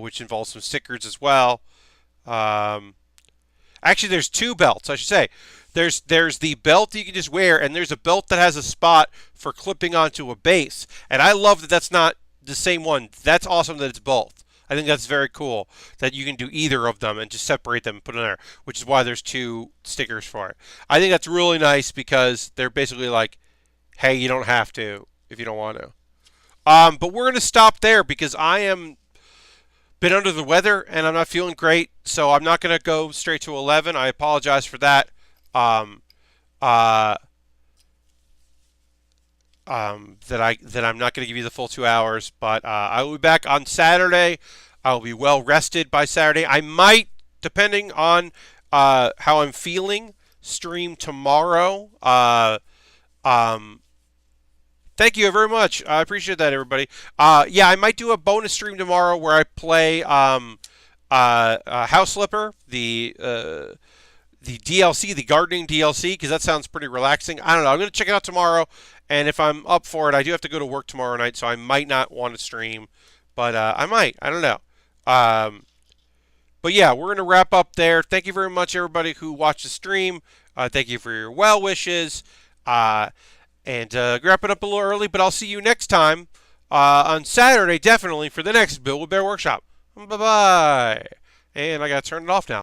which involves some stickers as well. Actually, there's two belts, I should say. There's the belt that you can just wear, and there's a belt that has a spot for clipping onto a base. And I love that that's not the same one. That's awesome that it's both. I think that's very cool that you can do either of them and just separate them and put them there, which is why there's two stickers for it. I think that's really nice because they're basically like, hey, you don't have to if you don't want to. But we're going to stop there because I am been under the weather and I'm not feeling great, so I'm not going to go straight to 11. I apologize for that. Um, uh, that I'm not going to give you the full 2 hours, but I will be back on Saturday. I will be well rested by Saturday. I might, depending on how I'm feeling, stream tomorrow. Um, Thank you very much. I appreciate that, everybody. Yeah, I might do a bonus stream tomorrow where I play House Flipper, the DLC, the gardening DLC, because that sounds pretty relaxing. I don't know. I'm going to check it out tomorrow, and if I'm up for it, I do have to go to work tomorrow night, so I might not want to stream, but I might. I don't know. Um, but yeah, we're going to wrap up there. Thank you very much, everybody who watched the stream. Thank you for your well wishes. And wrap it up a little early, but I'll see you next time on Saturday, definitely, for the next Build with Bear Workshop. Bye-bye. And I got to turn it off now.